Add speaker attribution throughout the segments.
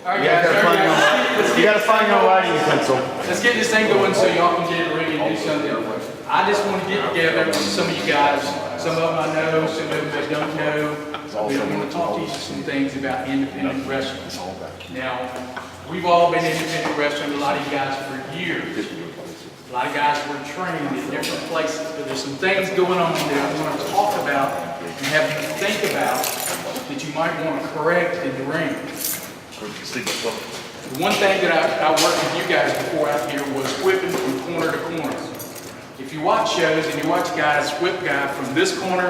Speaker 1: All right, guys.
Speaker 2: You gotta find your lighting pencil.
Speaker 1: Let's get this thing going so y'all can get ready and do something. I just want to get together with some of you guys. Some of them I know, some of them I don't know. We want to talk to you some things about independent wrestling. Now, we've all been independent wrestling, a lot of you guys for years. A lot of guys were trained in different places, but there's some things going on there I want to talk about and have you think about that you might want to correct in the ring. The one thing that I worked with you guys before out here was whipping from corner to corner. If you watch shows and you watch guys whip guy from this corner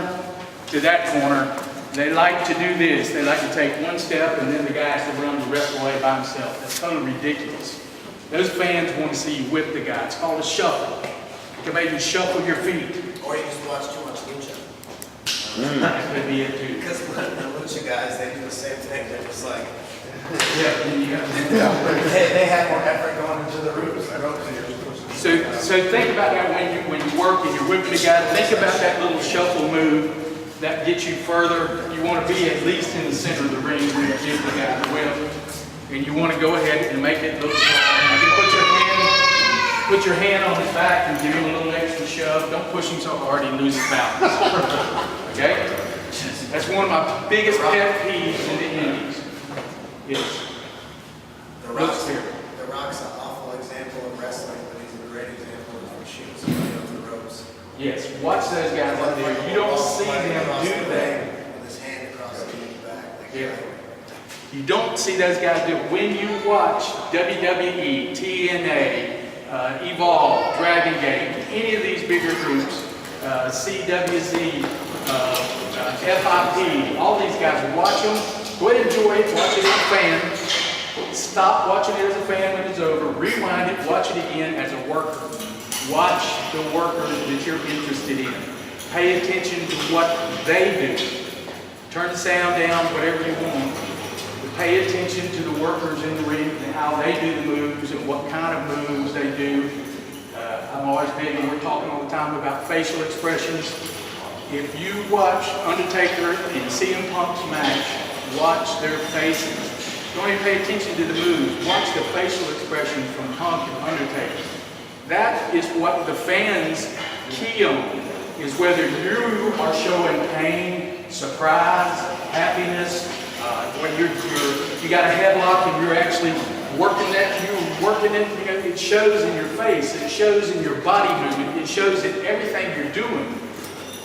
Speaker 1: to that corner, they like to do this. They like to take one step and then the guy has to run the rest of the way by himself. That's totally ridiculous. Those fans want to see you whip the guy. It's called a shuffle. You can maybe shuffle your feet.
Speaker 3: Or you just watch too much lucha.
Speaker 1: That could be it too.
Speaker 3: Because the lucha guys, they do the same thing. They're just like, they have more effort going into the ropes.
Speaker 1: So think about that when you work and you're whipping the guy. Think about that little shuffle move that gets you further. You want to be at least in the center of the ring when you give the guy the whip. And you want to go ahead and make it look strong. You can put your hand on his back and give him a little extra shove. Don't push him so hard he loses balance. Okay? That's one of my biggest pet peeves in the Indies.
Speaker 3: The Rock's an awful example of wrestling, but he's a great example of shooting somebody off the ropes.
Speaker 1: Yes, watch those guys out there. You don't see them do that.
Speaker 3: With his hand across the back.
Speaker 1: Yeah. You don't see those guys do it. When you watch WWE, TNA, Evolve, Dragon Gate, any of these bigger groups, CWZ, FIP, all these guys, watch them. Go ahead and enjoy it. Watch it as a fan. Stop watching it as a fan when it's over. Rewind it. Watch it again as a worker. Watch the workers that you're interested in. Pay attention to what they do. Turn the sound down, whatever you want. Pay attention to the workers in the ring and how they do the moves and what kind of moves they do. I'm always big, and we're talking all the time about facial expressions. If you watch Undertaker and CM Punk's match, watch their faces. Don't even pay attention to the moves. Watch the facial expressions from Punk and Undertaker. That is what the fans key on, is whether you are showing pain, surprise, happiness, when you got a headlock and you're actually working that, it shows in your face, it shows in your body movement, it shows in everything you're doing.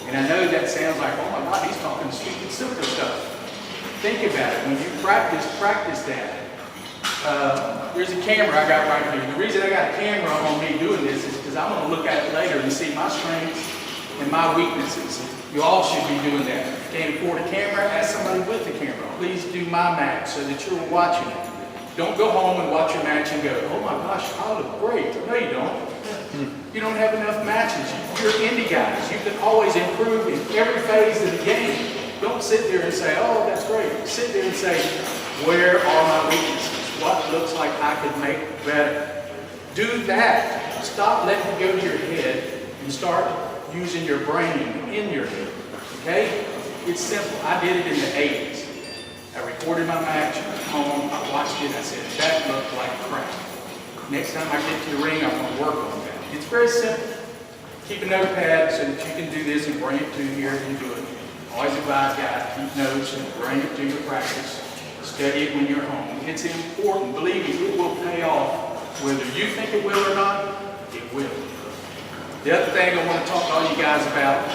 Speaker 1: And I know that sounds like, oh my God, he's talking stupid, silver stuff. Think about it. When you practice that. There's a camera I got right here. The reason I got a camera on me doing this is because I'm going to look at it later and see my strengths and my weaknesses. You all should be doing that. If you can't afford a camera, ask somebody with a camera. Please do my match so that you're watching it. Don't go home and watch your match and go, oh my gosh, I look great. No, you don't. You don't have enough matches. You're indie guys. You can always improve in every phase of the game. Don't sit there and say, oh, that's great. Sit there and say, where are my weaknesses? What looks like I could make better? Do that. Stop letting it go to your head and start using your brain in your head. Okay? It's simple. I did it in the 80s. I recorded my match at home. I watched it. I said, that looked like crap. Next time I get to the ring, I'm going to work on that. It's very simple. Keep a notepad so that you can do this and bring it to here and do it. Always advise guys, keep notes and bring it to your practice. Study it when you're home. It's important. Believe me, it will pay off. Whether you think it will or not, it will. The other thing I want to talk to all you guys about,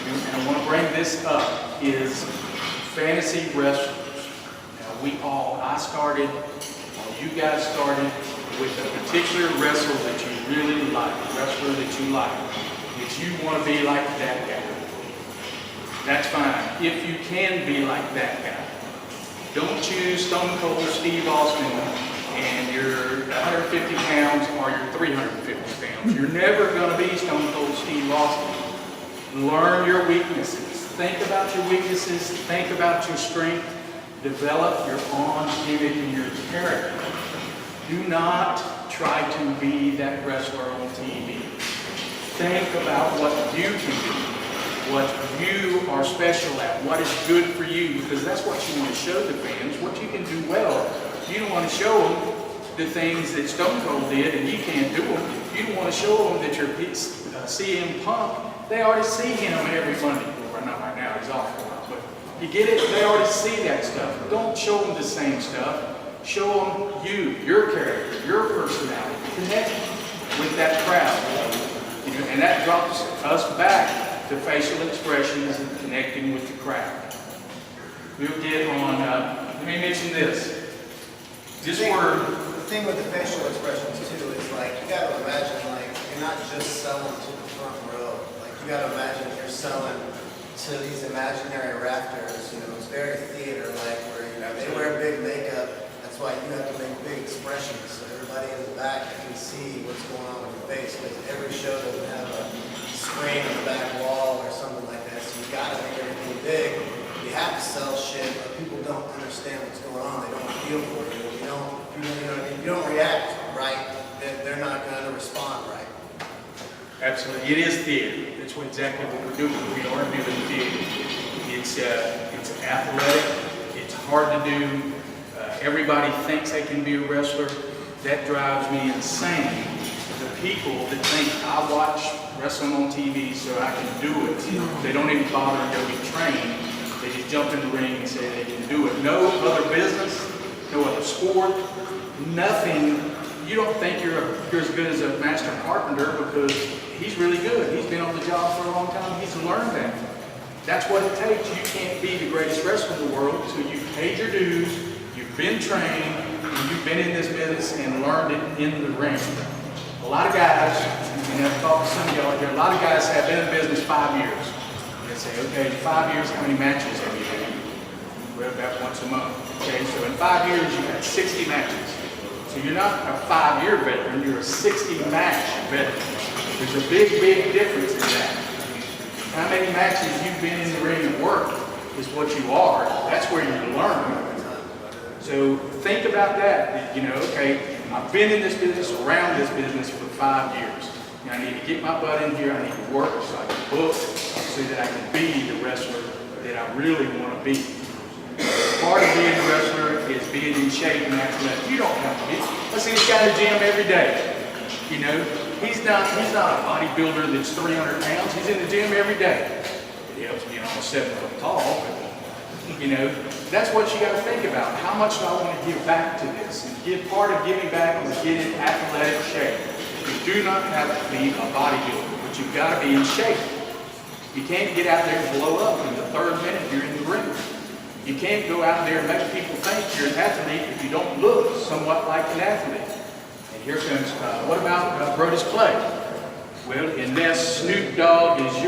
Speaker 1: and I want to bring this up, is fantasy wrestlers. Now I started, you guys started with a particular wrestler that you really like, wrestler that you like, that you want to be like that guy. That's fine, if you can be like that guy. Don't choose Stone Cold Steve Austin and you're 150 pounds or you're 350 pounds. You're never going to be Stone Cold Steve Austin. Learn your weaknesses. Think about your weaknesses. Think about your strength. Develop your own image and your character. Do not try to be that wrestler on TV. Think about what you can do. what you are special at, what is good for you, because that's what you want to show the fans, what you can do well. You don't want to show them the things that Stone Cold did and you can't do them. You don't want to show them that you're CM Punk. They already see him every Monday. Well, not right now, he's off for it, but you get it? They already see that stuff. Don't show them the same stuff. Show them you, your character, your personality. Connect with that crowd. You know, and that drops us back to facial expressions and connecting with the crowd. We'll get on, let me mention this. This word.
Speaker 3: The thing with the facial expressions too is like, you gotta imagine like, you're not just selling to the front row. Like you gotta imagine you're selling to these imaginary rafters, you know, it's very theater-like where, you know, they wear big makeup. That's why you have to make big expressions so everybody in the back can see what's going on with your face. Because every show doesn't have a screen on the back wall or something like that. So you gotta make everything big. You have to sell shit, but people don't understand what's going on. They don't feel for you. If you don't, if you don't react right, they're not gonna respond right.
Speaker 1: Absolutely, it is theater. That's exactly what we're doing. We are doing theater. It's athletic. It's hard to do. Everybody thinks they can be a wrestler. That drives me insane. The people that think I watch wrestling on TV so I can do it. They don't even bother to go get trained. They just jump in the ring and say they can do it. No other business, no other sport, nothing. You don't think you're as good as a master carpenter because he's really good. He's been on the job for a long time. He's learned that. That's what it takes. You can't be the greatest wrestler in the world until you've paid your dues, you've been trained, and you've been in this business and learned it in the ring. A lot of guys, and I've talked to some of y'all here, a lot of guys have been in business 5 years. They say, okay, 5 years, how many matches have you had? Well, about once a month. Okay, so in 5 years, you've had 60 matches. So you're not a 5-year veteran, you're a 60-match veteran. There's a big, big difference in that. How many matches you've been in the ring and worked is what you are. That's where you learn. So think about that. You know, okay, I've been in this business, around this business for 5 years. And I need to get my butt in here. I need to work so I can book, so that I can be the wrestler that I really want to be. Part of being a wrestler is being in shape and athletic. You don't have to be. I see this guy in the gym every day. You know, he's not a bodybuilder that's 300 pounds. He's in the gym every day. It helps being almost 7 foot tall, but you know, that's what you got to think about. How much do I want to give back to this? And part of giving back is getting athletic shape. You do not have to be a bodybuilder, but you've got to be in shape. You can't get out there and blow up in the 3rd minute you're in the ring. You can't go out there and make people think you're an athlete if you don't look somewhat like an athlete. And here comes, what about Brodus Clay? Well, unless Snoop Dogg is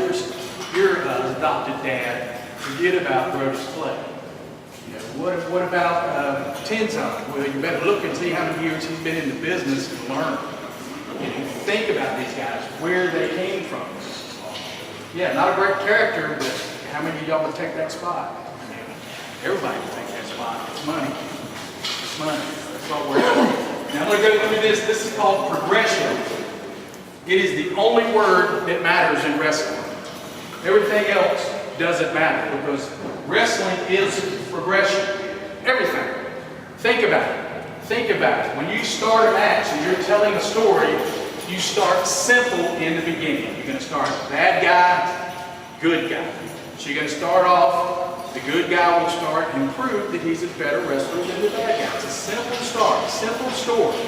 Speaker 1: your adopted dad, forget about Brodus Clay. You know, what about Tenzon? Well, you better look and see how many years he's been in the business and learn. And think about these guys, where they came from. Yeah, not a great character, but how many of y'all would take that spot? Everybody can take that spot. It's money. It's money. That's all we're doing. Now I'm going to go through this. This is called progression. It is the only word that matters in wrestling. Everything else doesn't matter because wrestling is progression. Everything. Think about it. Think about it. When you start a match and you're telling a story, you start simple in the beginning. You're going to start bad guy, good guy. So you're going to start off. The good guy will start and prove that he's a better wrestler than the bad guy. It's a simple start, simple story.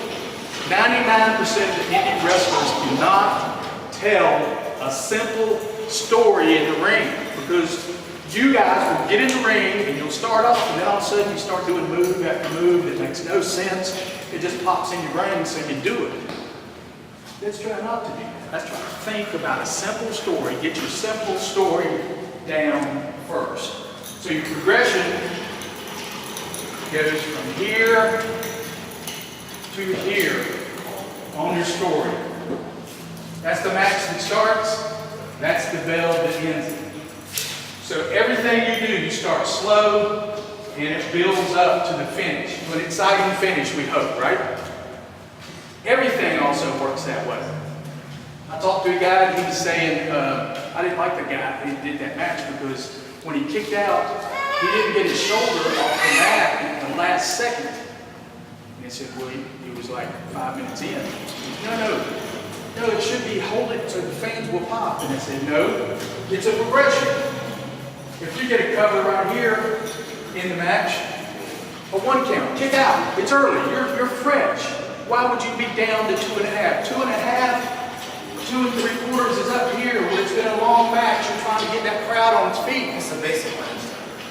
Speaker 1: 99% of the indie wrestlers cannot tell a simple story in the ring because you guys will get in the ring and you'll start off and then all of a sudden you start doing move after move that makes no sense. It just pops in your brain so you do it. Let's try not to do that. Let's try to think about a simple story. Get your simple story down first. So your progression goes from here to here on your story. That's the match that starts. That's the bell that ends it. So everything you do, you start slow and it builds up to the finish. To an exciting finish, we hope, right? Everything also works that way. I talked to a guy and he was saying, I didn't like the guy who did that match because when he kicked out, he didn't get his shoulder off the mat in the last second. And they said, well, he was like 5 minutes in. No, it should be hold it so the fans will pop. And I said, no, it's a progression. If you get a cover right here in the match, a 1 count, kick out. It's early. You're fresh. Why would you be down to 2.5? 2.5, 2 3/4 is up here where it's been a long match. You're trying to get that crowd on its feet.
Speaker 3: It's a basic match.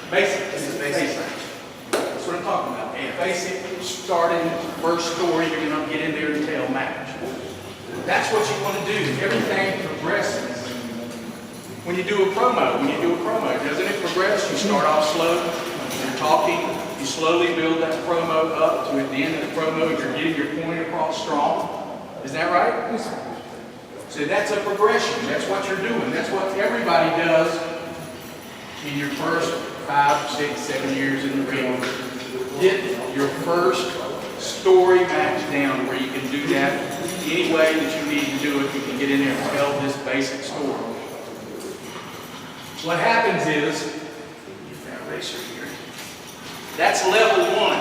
Speaker 1: Basic.
Speaker 3: This is basic match.
Speaker 1: That's what I'm talking about. A basic starting first story you're going to get in there and tell match. That's what you want to do. Everything progresses. When you do a promo, doesn't it progress? You start off slow, you're talking, you slowly build that promo up to at the end of the promo, you're getting your point across strong. Is that right? So that's a progression. That's what you're doing. That's what everybody does in your first 5, 6, 7 years in the ring. Get your first story match down where you can do that any way that you need to do it. You can get in there and tell this basic story. What happens is, get that eraser here. That's level 1.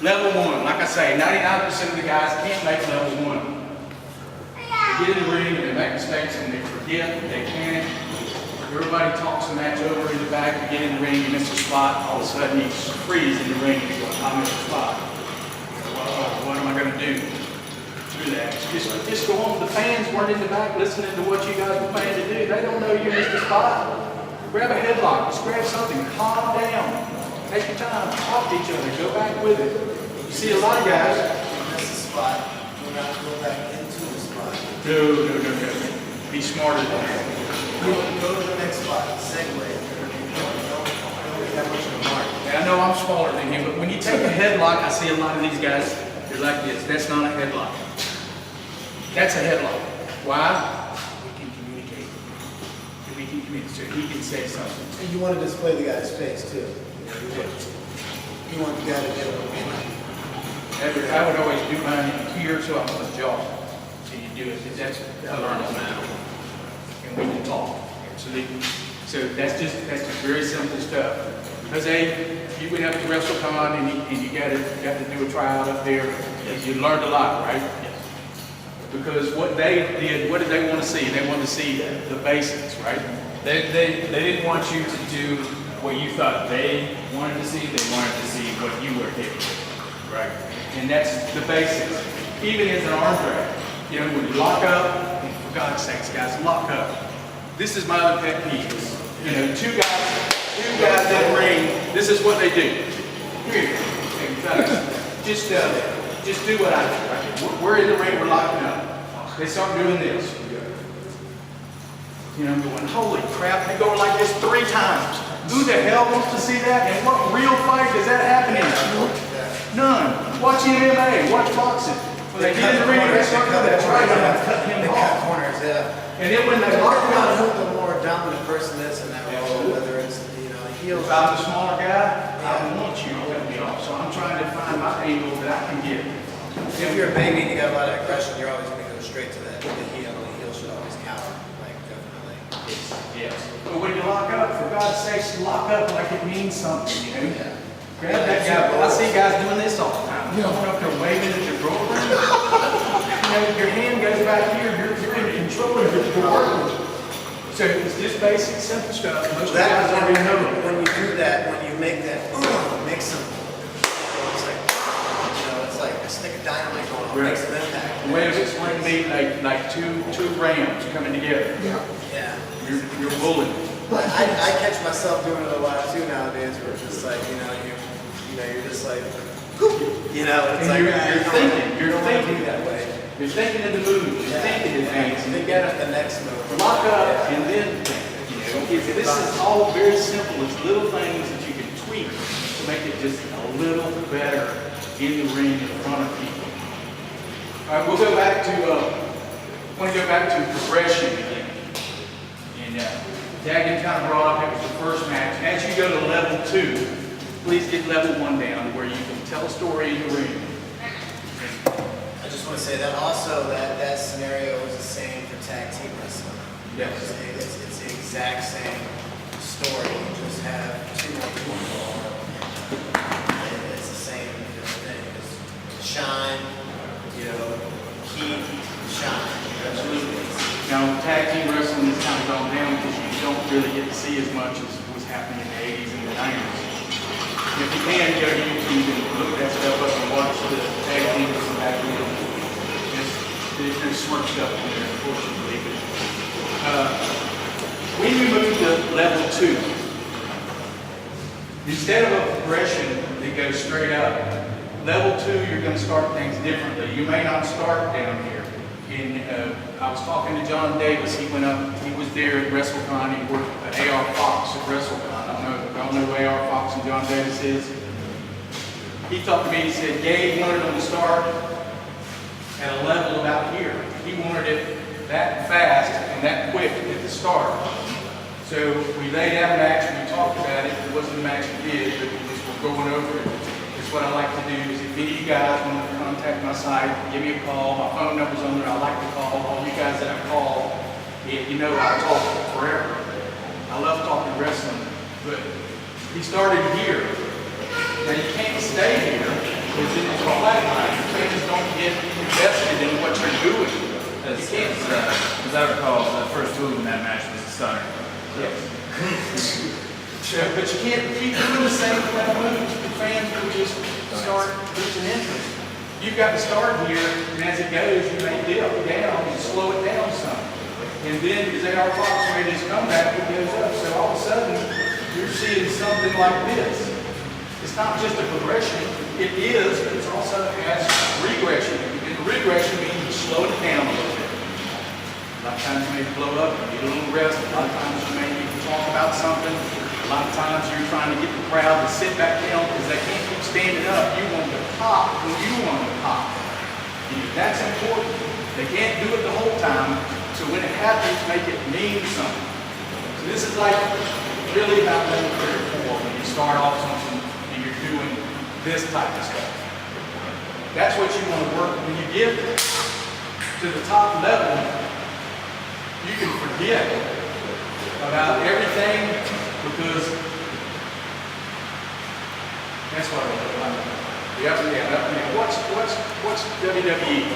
Speaker 1: Level 1, like I say, 99% of the guys can't make level 1. They get in the ring and they make mistakes and they forget, they panic. Everybody talks the match over in the back, you get in the ring, you miss a spot, all of a sudden you freeze in the ring and you go, I missed a spot. What am I going to do? Do that. Just go on. The fans weren't in the back listening to what you guys were planning to do. They don't know you missed a spot. Grab a headlock. Just grab something. Calm down. Take your time. Talk to each other. Go back with it. You see a lot of guys.
Speaker 3: Miss a spot. Do not go back into the spot.
Speaker 1: No. Be smarter than that.
Speaker 3: Go to the next spot. Segue. Don't get that much of a mark.
Speaker 1: I know I'm smaller than him, but when you take a headlock, I see a lot of these guys, they're like this. That's not a headlock. That's a headlock. Why? We can communicate. We can communicate, so he can say something.
Speaker 3: And you want to display the guy's face too. You want the guy to get a
Speaker 1: I would always do mine here, so I'm on the jaw. So you do it, because that's I learned on that. And we can talk. So that's just very simple stuff. Because you went up to WrestleCon and you got to do a tryout up there. You learned a lot, right? Because what they did, what did they want to see? They wanted to see the basics, right?
Speaker 2: They didn't want you to do what you thought they wanted to see. They wanted to see what you were capable of.
Speaker 1: Right. And that's the basics. Even as an arm drag, when you lock up, and for God's sakes, guys, lock up. This is my other pet peeve. Two guys in the ring, this is what they do. Here, just do what I do. Right? We're in the ring, we're locking up. They start doing this. I'm going, holy crap, they go like this 3 times. Who the hell wants to see that? And what real fight does that happen in? None. Watch MMA, watch boxing. When they get in the ring, they start doing that. Try to cut him off.
Speaker 3: Corners, yeah.
Speaker 1: And then when they lock him
Speaker 3: about
Speaker 1: up,
Speaker 3: who the more dominant person is in that role, whether it's heels.
Speaker 1: if I'm the smaller guy, I don't want you to cut me off. So I'm trying to find my angle that I can get.
Speaker 3: If you're a baby and you got a lot of aggression, you're always going to go straight to the heel. The heel should always counter, definitely.
Speaker 1: Yes. But when you lock up, for God's sakes, lock up like it means something,
Speaker 3: Yeah.
Speaker 1: Grab that guy. I see guys doing this all the time. You're going up there waving at your girlfriend. Your hand goes back here. You're in control of your work. So it's just basic, simple stuff. Most guys already know it.
Speaker 3: When you do that, when you make that, makes them, it's like a stick of dynamite going on. Makes an impact.
Speaker 1: The way it was explained to me, like two rams coming together.
Speaker 3: Yeah.
Speaker 1: You're bullying.
Speaker 3: I catch myself doing it a lot too nowadays, where it's just like, you're just like, it's like
Speaker 1: you're thinking
Speaker 3: that way.
Speaker 1: You're thinking of the moves, you're thinking of things, and you
Speaker 3: Get
Speaker 1: gotta
Speaker 3: the next move.
Speaker 1: lock up and then think. This is all very simple. It's little things that you can tweak to make it just a little better in the ring in front of people. All right, we'll go back to, I want to go back to progression again. And Dagon kind of brought up, it was the first match. As you go to level 2, please get level 1 down where you can tell a story in the ring.
Speaker 3: I just want to say that also that scenario is the same for tag team wrestling.
Speaker 1: Yes.
Speaker 3: It's the exact same story. You just have two more people involved. And it's the same thing. It's shine, heat, shine.
Speaker 1: Absolutely. Now, tag team wrestling has kind of gone down because you don't really get to see as much as was happening in the 80s and the 90s. If you can, go to YouTube and look that stuff up and watch the tag team wrestling back then. There's smart stuff in there, unfortunately. But, when you move to level 2, instead of a progression that goes straight up, level 2, you're going to start things differently. You may not start down here. I was talking to John Davis. He went up. He was there at WrestleCon. He worked at AR Fox at WrestleCon. I don't know who AR Fox and John Davis is. He talked to me. He said Gabe wanted them to start at a level about here. He wanted it that fast and that quick at the start. So we laid out an match. We talked about it. It wasn't a match we did, but we're going over it. What I like to do is if any of you guys want to contact my site, give me a call. My phone number's on there. I like to call. All you guys that I call, you know I talk forever. I love talking wrestling, but he started here. Now you can't stay here because it's a flat line. Your fans don't get invested in what you're doing.
Speaker 2: As I recall, the first move in that match was the stunner.
Speaker 1: Yes. But you can't keep doing the same kind of moves. The fans will just start losing interest. You've got to start here, and as it goes, you may dip down and slow it down some. And then as AR Fox made his comeback, it goes up. So all of a sudden, you're seeing something like this. It's not just a progression. It is, but it also has regression. And the regression means you slow it down a little bit. A lot of times you may blow up, you need a little rest. A lot of times you may need to talk about something. A lot of times you're trying to get the crowd to sit back down because they can't keep standing up. You want them to pop when you want them to pop. That's important. They can't do it the whole time. So when it happens, make it mean something. So this is like really about level 3 or 4 when you start off something and you're doing this type of stuff. That's what you want to work. When you get to the top level, you can forget about everything because that's what I like. The up and down, up and down. What's WWE?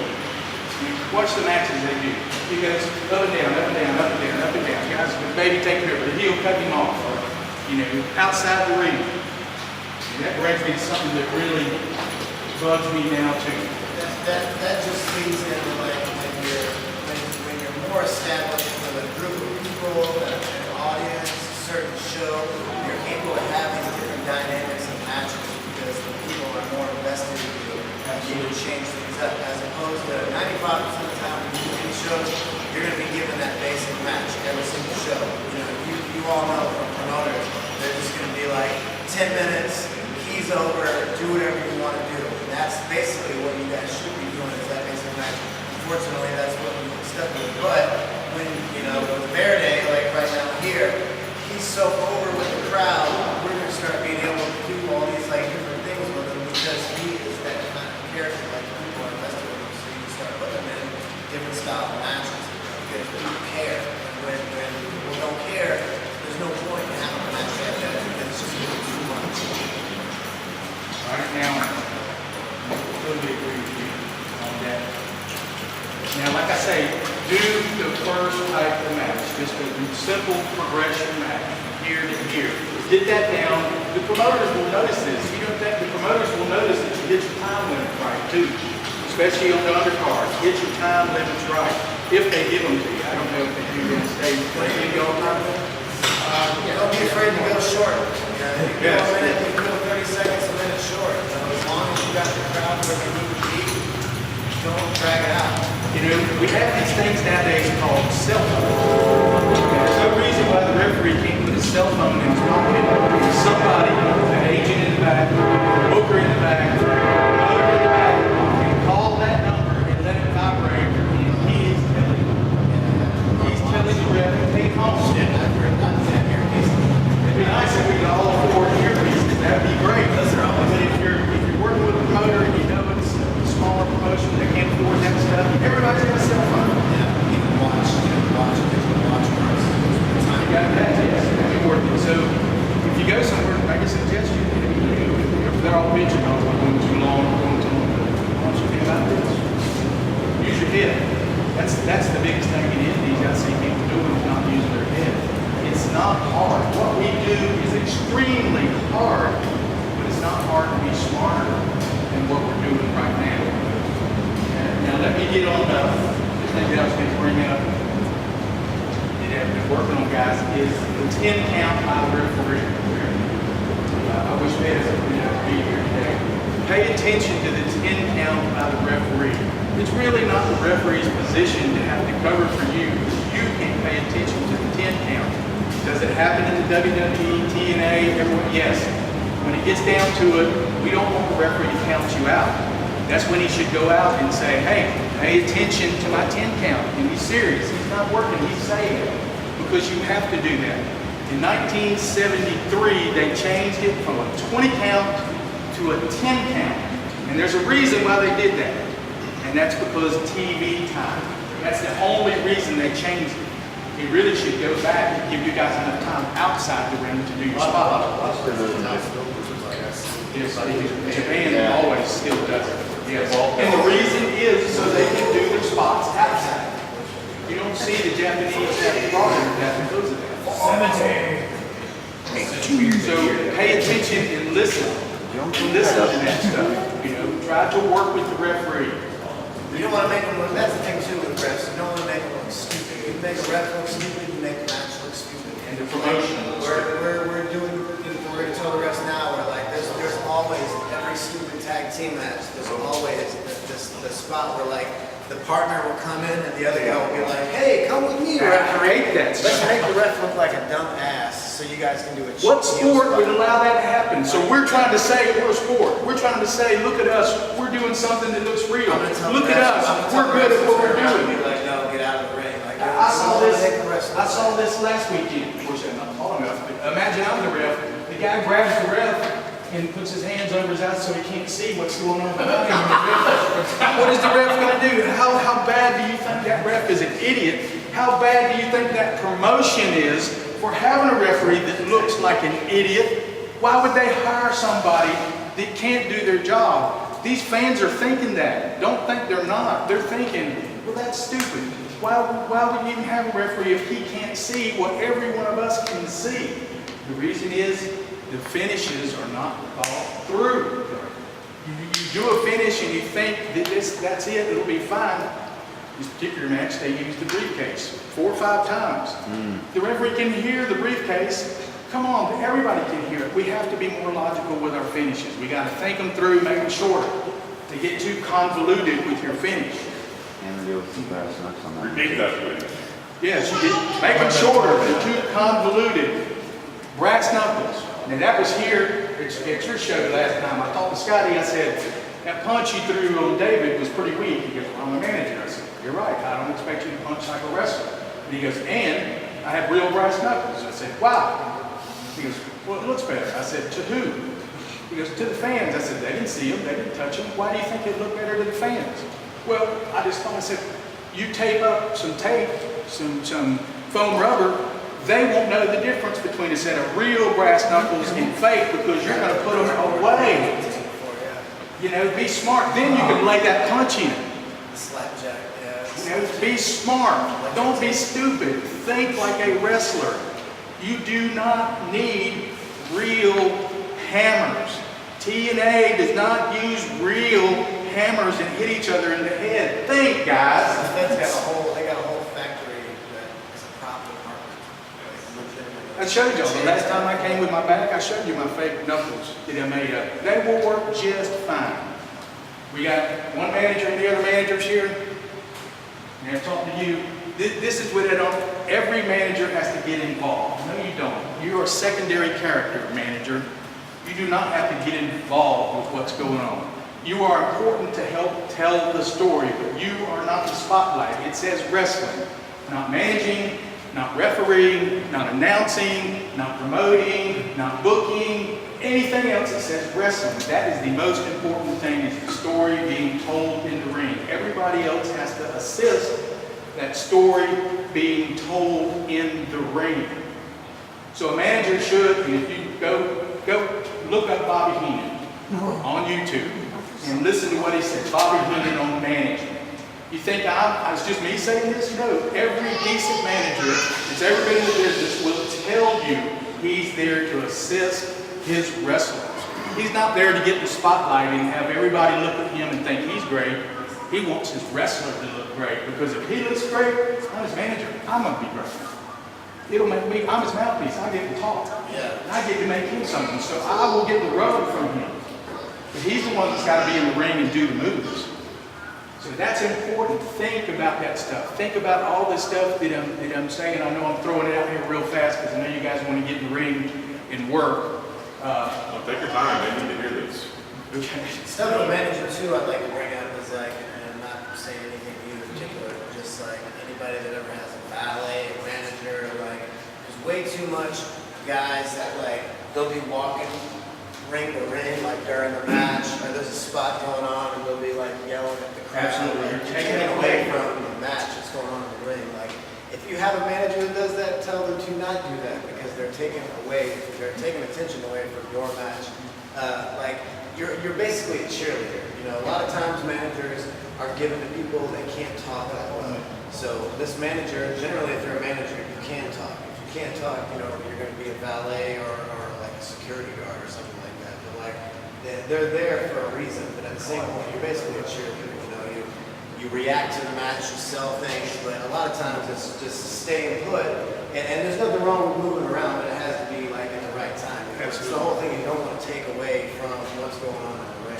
Speaker 1: Watch the matches they do. He goes up and down, up and down, up and down, up and down. Guys, maybe take care of it. The heel cut him off, or, outside the ring. And that brings me to something that really bugs me now too.
Speaker 3: That just leads into like when you're more established with a group of people, an audience, a certain show, you're able to have these different dynamics of matches because the people are more invested in you and you can change things up. As opposed to 95% of the time when you do these shows, you're going to be given that basic match every single show. You all know from promoters, they're just going to be like 10 minutes, keys over, do whatever you want to do. And that's basically what you guys should be doing is that basic match. Unfortunately, that's what we stuck with. But when, with Verde, like right now here, he's so over with the crowd, we're going to start being able to do all these like different things with him because he is that kind of character, like people are invested in him. So you can start putting him in different style of matches because people care. And when people don't care, there's no point in having a match like that because it's just too much.
Speaker 1: Right now, I totally agree with you on that. Now, like I say, do the first type of match, just a simple progression match, here to here. Get that down. The promoters will notice this. You know that the promoters will notice that you get your time limits right too, especially on the undercards. Get your time limits right if they give them to you. I don't know if they do in the States. They give you all time limits.
Speaker 3: Don't be afraid to go short. You go a minute, you go 30 seconds, a minute short. As long as you got the crowd where they need to be, don't drag it out.
Speaker 1: We have these things nowadays called cell phones. There's no reason why the referee can't put his cell phone in his pocket. Somebody, an agent in the back, a booker in the back, a promoter in the back, can call that number and let it vibrate, and he's telling the ref to take home. It'd be nice if we could all afford earpieces. That'd be great. But if you're working with a promoter and you know it's a smaller promoter, promotion, they can't afford that stuff. Everybody's got a cell phone.
Speaker 3: Yeah, you can watch first.
Speaker 1: You got that, yes, that's important. So if you go somewhere, make a suggestion. If they're all bitching, oh, I'm going too long, I'm going too long. Why don't you think about this? Use your head. That's the biggest thing in Indies I see people doing is not using their head. It's not hard. What we do is extremely hard, but it's not hard to be smarter than what we're doing right now. Now let me get on the thing that I was going to bring up. That I've been working on, guys, is the 10 count by the referee. I wish Ed would be here today. Pay attention to the 10 count by the referee. It's really not the referee's position to have to cover for you. You can pay attention to the 10 count. Does it happen in the WWE, TNA, everyone? Yes. When it gets down to it, we don't want the referee to count you out. That's when he should go out and say, hey, pay attention to my 10 count. And he's serious. He's not working. He's saying it. Because you have to do that. In 1973, they changed it from a 20 count to a 10 count. And there's a reason why they did that. And that's because TV time. That's the only reason they changed it. He really should go back and give you guys enough time outside the ring to do your spot. Yes, Japan always still does it. Yes. And the reason is so they can do their spots outside. You don't see the Japanese have a problem with that because of that. So pay attention and listen. Listen to that stuff. You know, try to work with the referee.
Speaker 3: You don't want to make them look, that's the thing too with refs, you don't want to make them look stupid. You make a ref look stupid, you make the match look stupid.
Speaker 1: And the promotion.
Speaker 3: We're doing, we're going to tell the refs now, we're like, there's always, every stupid tag team match, there's always the spot where like, the partner will come in and the other guy will be like, hey, come with me, referee.
Speaker 1: Let's
Speaker 3: make the ref look like a dumb ass so you guys can do it.
Speaker 1: What sport would allow that to happen? So we're trying to say we're a sport. We're trying to say, look at us, we're doing something that looks real. Look at us, we're good at what we're doing.
Speaker 3: Like, no, get out of the ring. Like,
Speaker 1: I saw this last weekend. Of course, I'm not tall enough, but imagine I'm the ref. The guy grabs the ref and puts his hands over his eyes so he can't see what's going on behind him. What is the ref going to do? How bad do you think that ref is an idiot? How bad do you think that promotion is for having a referee that looks like an idiot? Why would they hire somebody that can't do their job? These fans are thinking that. Don't think they're not. They're thinking, well, that's stupid. Why would you even have a referee if he can't see what every one of us can see? The reason is the finishes are not thought through. You do a finish and you think that that's it, it'll be fine. This particular match, they used the briefcase 4 or 5 times. The referee can hear the briefcase. Come on, everybody can hear it. We have to be more logical with our finishes. We got to think them through, make them shorter. To get too convoluted with your finish.
Speaker 4: And deal with some brass knucks on that.
Speaker 5: Repeat that, please.
Speaker 1: Yes, make them shorter, they're too convoluted. Brass knuckles. Now that was here at your show last time. I talked to Scotty, I said, that punch you threw on David was pretty weak. He goes, I'm a manager. I said, you're right, I don't expect you to punch like a wrestler. And he goes, and I have real brass knuckles. I said, wow. He goes, well, it looks better. I said, to who? He goes, to the fans. I said, they didn't see them, they didn't touch them. Why do you think it looked better to the fans? Well, I just thought, I said, you tape up some tape, some foam rubber, they won't know the difference between a set of real brass knuckles and fake because you're going to put them away. You know, be smart. Then you can lay that punch in.
Speaker 3: Slapjack, yeah.
Speaker 1: You know, be smart. Don't be stupid. Think like a wrestler. You do not need real hammers. TNA does not use real hammers and hit each other in the head. Think, guys.
Speaker 3: They got a whole factory that is a prop department.
Speaker 1: I showed y'all. The last time I came with my back, I showed you my fake knuckles that I made up. They will work just fine. We got one manager and the other managers here. And I'm talking to you. This is what I don't. Every manager has to get involved. No, you don't. You are a secondary character manager. You do not have to get involved with what's going on. You are important to help tell the story, but you are not the spotlight. It says wrestling, not managing, not refereeing, not announcing, not promoting, not booking, anything else that says wrestling. That is the most important thing, is the story being told in the ring. everybody else has to assist that story being told in the ring. So a manager should, and if you go look up Bobby Heenan on YouTube and listen to what he said. Bobby Heenan on managing. You think it's just me saying this? No. Every decent manager that's ever been in the business will tell you he's there to assist his wrestlers. He's not there to get the spotlight and have everybody look at him and think he's great. He wants his wrestler to look great, because if he looks great, I'm his manager, I'm going to be great. It'll make me, I'm his mouthpiece, I get to talk.
Speaker 3: Yeah.
Speaker 1: And I get to make him something, so I will get the rub from him. But he's the one that's got to be in the ring and do the moves. So that's important. Think about that stuff. Think about all this stuff that I'm saying. I know I'm throwing it out here real fast because I know you guys want to get in the ring and work.
Speaker 5: Well, take your time, they need to hear this.
Speaker 1: Okay.
Speaker 3: Stuff with manager too, I'd like to bring up is like, and I'm not saying anything to you in particular, but just like anybody that ever has a valet, a manager, like, there's way too much guys that like, they'll be walking ring to ring, like during the match, or there's a spot going on, and they'll be like yelling at the crowd.
Speaker 1: Absolutely.
Speaker 3: Like, you're taking it away from the match that's going on in the ring. Like, if you have a manager that does that, tell them to not do that, because they're taking attention away from your match. Like, you're basically a cheerleader. You know, a lot of times managers are given to people that can't talk that well. So this manager, generally, if you're a manager, you can talk. If you can't talk, you know, you're going to be a valet or like a security guard or something like that. But like, they're there for a reason. But at the same point, you're basically a cheerleader. You know, you react to the match, you sell things, but a lot of times it's just staying put. And there's nothing wrong with moving around, but it has to be like in the right time. It's the whole thing you don't want to take away from what's going on in the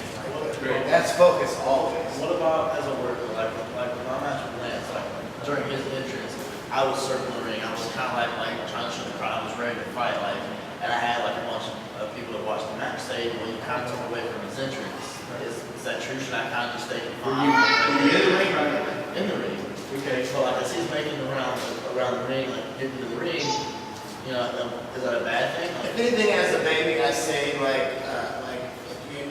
Speaker 3: ring. Like, that's focus always.
Speaker 6: What about as a worker, like when my match with Lance, like during his entrance, I was circling the ring. I was kind of like trying to show the crowd I was ready to fight, like, and I had like a bunch of people that watched the match say, well, you kind of took away from his entrance. Is that true? Should I kind of just stay confined?
Speaker 1: Are you in the ring right now?
Speaker 6: In the ring.
Speaker 1: Okay.
Speaker 6: So like as he's making the rounds around the ring, like getting to the ring, you know, is that a bad thing?
Speaker 3: If anything, as a baby, I say like if you,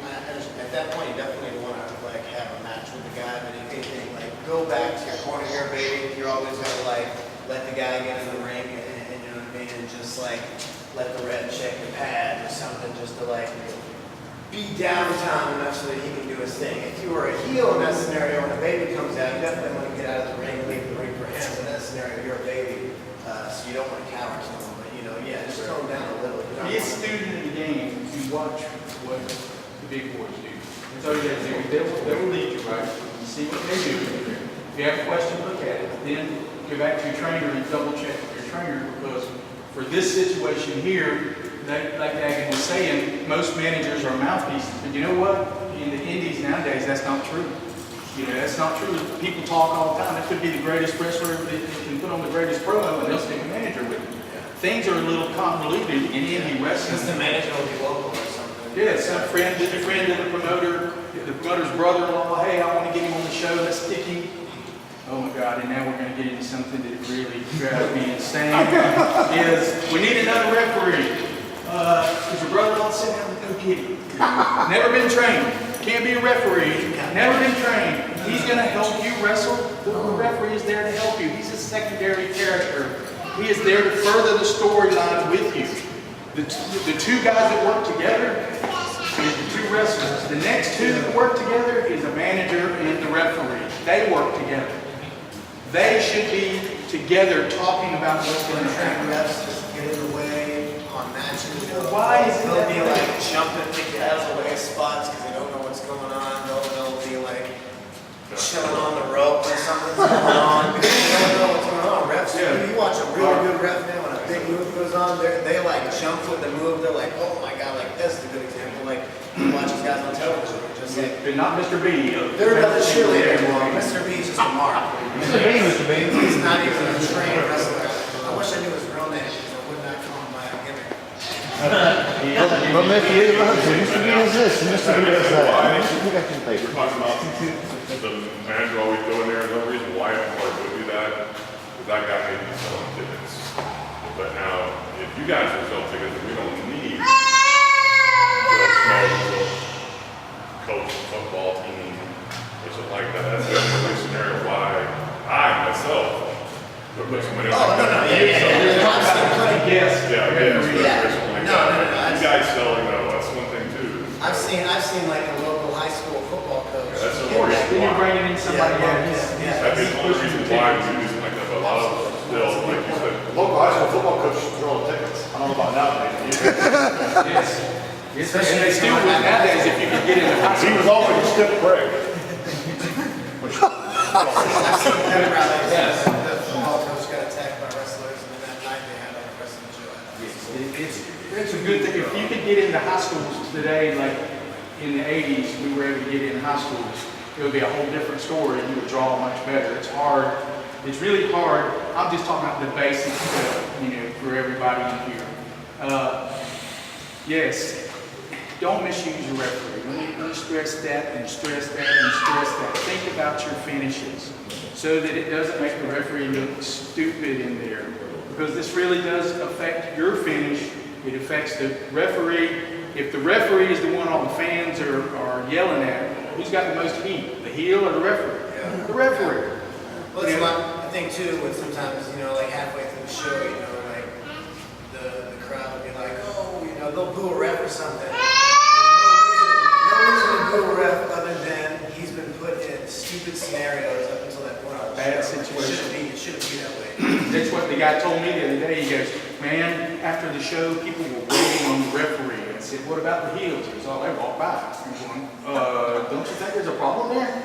Speaker 3: at that point, you definitely want to like have a match with the guy. But if anything, like go back to your corner here, baby. You're always gonna like let the guy get in the ring, and you know what I mean, and just like let the ref check the pad or something, just to like be downtown enough so that he can do his thing. If you were a heel in that scenario and a baby comes out, you definitely want to get out of the ring and leave the ring for him. In that scenario, you're a baby, so you don't want to cower someone. But you know, yeah, just tone down a little. You don't
Speaker 1: Be a
Speaker 3: want to-
Speaker 1: student in the game. You watch what the big boys do. That's all you have to do. They will lead you, right? You see what they do. If you have a question, look at it. Then go back to your trainer and double check with your trainer, because for this situation here, like Dagon was saying, most managers are mouthpieces. But you know what? In the indies nowadays, that's not true. You know, that's not true. People talk all the time. That could be the greatest wrestler that can put on the greatest promo, and they'll stick a manager with him. Things are a little convoluted in indie wrestling.
Speaker 3: Because the manager will be local or something.
Speaker 1: Yeah, some friend of the promoter's brother-in-law. Hey, I want to get him on the show. Let's stick him. Oh my God! And now we're going to get into something that really drives me insane. Is we need another referee. Is your brother-in-law sitting there? Go get him. Never been trained. Can't be a referee. Never been trained. He's going to help you wrestle. The referee is there to help you. He's a secondary character. He is there to further the storyline with you. The two guys that work together is the two wrestlers. The next two that work together is a manager and the referee. They work together. They should be together talking about what's going to happen.
Speaker 3: Refs just get in the way on matches.
Speaker 1: Why is it
Speaker 3: They'll
Speaker 1: that
Speaker 3: be
Speaker 1: way?
Speaker 3: like jumping big guys away spots because they don't know what's going on. They'll be like chilling on the rope or something's going on because they don't know what's going on. Refs, you watch a really good ref now when a big move goes on, they like jump with the move. They're like, oh my God, like this is a good example. Like you watch these guys on television, they're just like,
Speaker 1: But not Mr. B.
Speaker 3: they're not the cheerleader anymore. Mr. B is just a mark.
Speaker 4: Mr. B, Mr. B.
Speaker 3: He's not even a trained wrestler. I wish I knew his real name because I would not call him by a gimmick.
Speaker 4: But Mr. B loves you. Mr. B does this, and Mr. B does that. Mr. B got your
Speaker 5: We're
Speaker 4: paper.
Speaker 5: talking about the manager always go in there, no reason why a player would do that, because that guy may be selling tickets. But now, if you guys are selling tickets, we don't need to coach a football team or something like that. That's definitely a scenario But put somebody
Speaker 3: Oh,
Speaker 5: on.
Speaker 3: no, no, yeah. I've seen plenty.
Speaker 1: Yes.
Speaker 5: Yeah, yes, or something like
Speaker 3: No, no, no,
Speaker 5: that. You guys selling though, that's one thing too.
Speaker 3: I've seen like a local high school football coach.
Speaker 5: Yeah, that's the
Speaker 3: get
Speaker 5: only
Speaker 3: ready.
Speaker 1: Then you're bringing in somebody else.
Speaker 3: Yeah.
Speaker 5: That'd be the only reason why we do something like that, but a lot of still, like you said,
Speaker 4: Local high school football coach is throwing tickets. I don't know about nowadays.
Speaker 1: Yes. Yes, and they still would nowadays if you could get in the high
Speaker 4: He
Speaker 1: school.
Speaker 4: was always a stiff prick.
Speaker 3: I've seen pep rallies.
Speaker 1: Yes.
Speaker 3: The football coach got attacked by wrestlers, and then that night they had like a wrestling show.
Speaker 1: It's a good thing. If you could get into high schools today, like in the 80s, we were able to get in high schools, it would be a whole different story and you would draw much better. It's hard. It's really hard. I'm just talking about the basic stuff, for everybody in here. Yes, don't misuse your referee. Let me stress that and stress that and stress that. Think about your finishes so that it doesn't make the referee look stupid in there. Because this really does affect your finish. It affects the referee. If the referee is the one all the fans are yelling at, who's got the most heat? The heel or the referee?
Speaker 3: Yeah.
Speaker 1: The referee.
Speaker 3: Well, that's my thing too, when sometimes, like halfway through the show, like the crowd will be like, oh, they'll boo a ref or something. No reason to boo a ref other than he's been put in stupid scenarios up until that point.
Speaker 1: Bad situation.
Speaker 3: It shouldn't be that way.
Speaker 1: That's what the guy told me the other day. He goes, man, after the show, people were waiting on the referee. I said, what about the heels? He goes, oh, they walk by. I'm going, don't you think there's a problem there?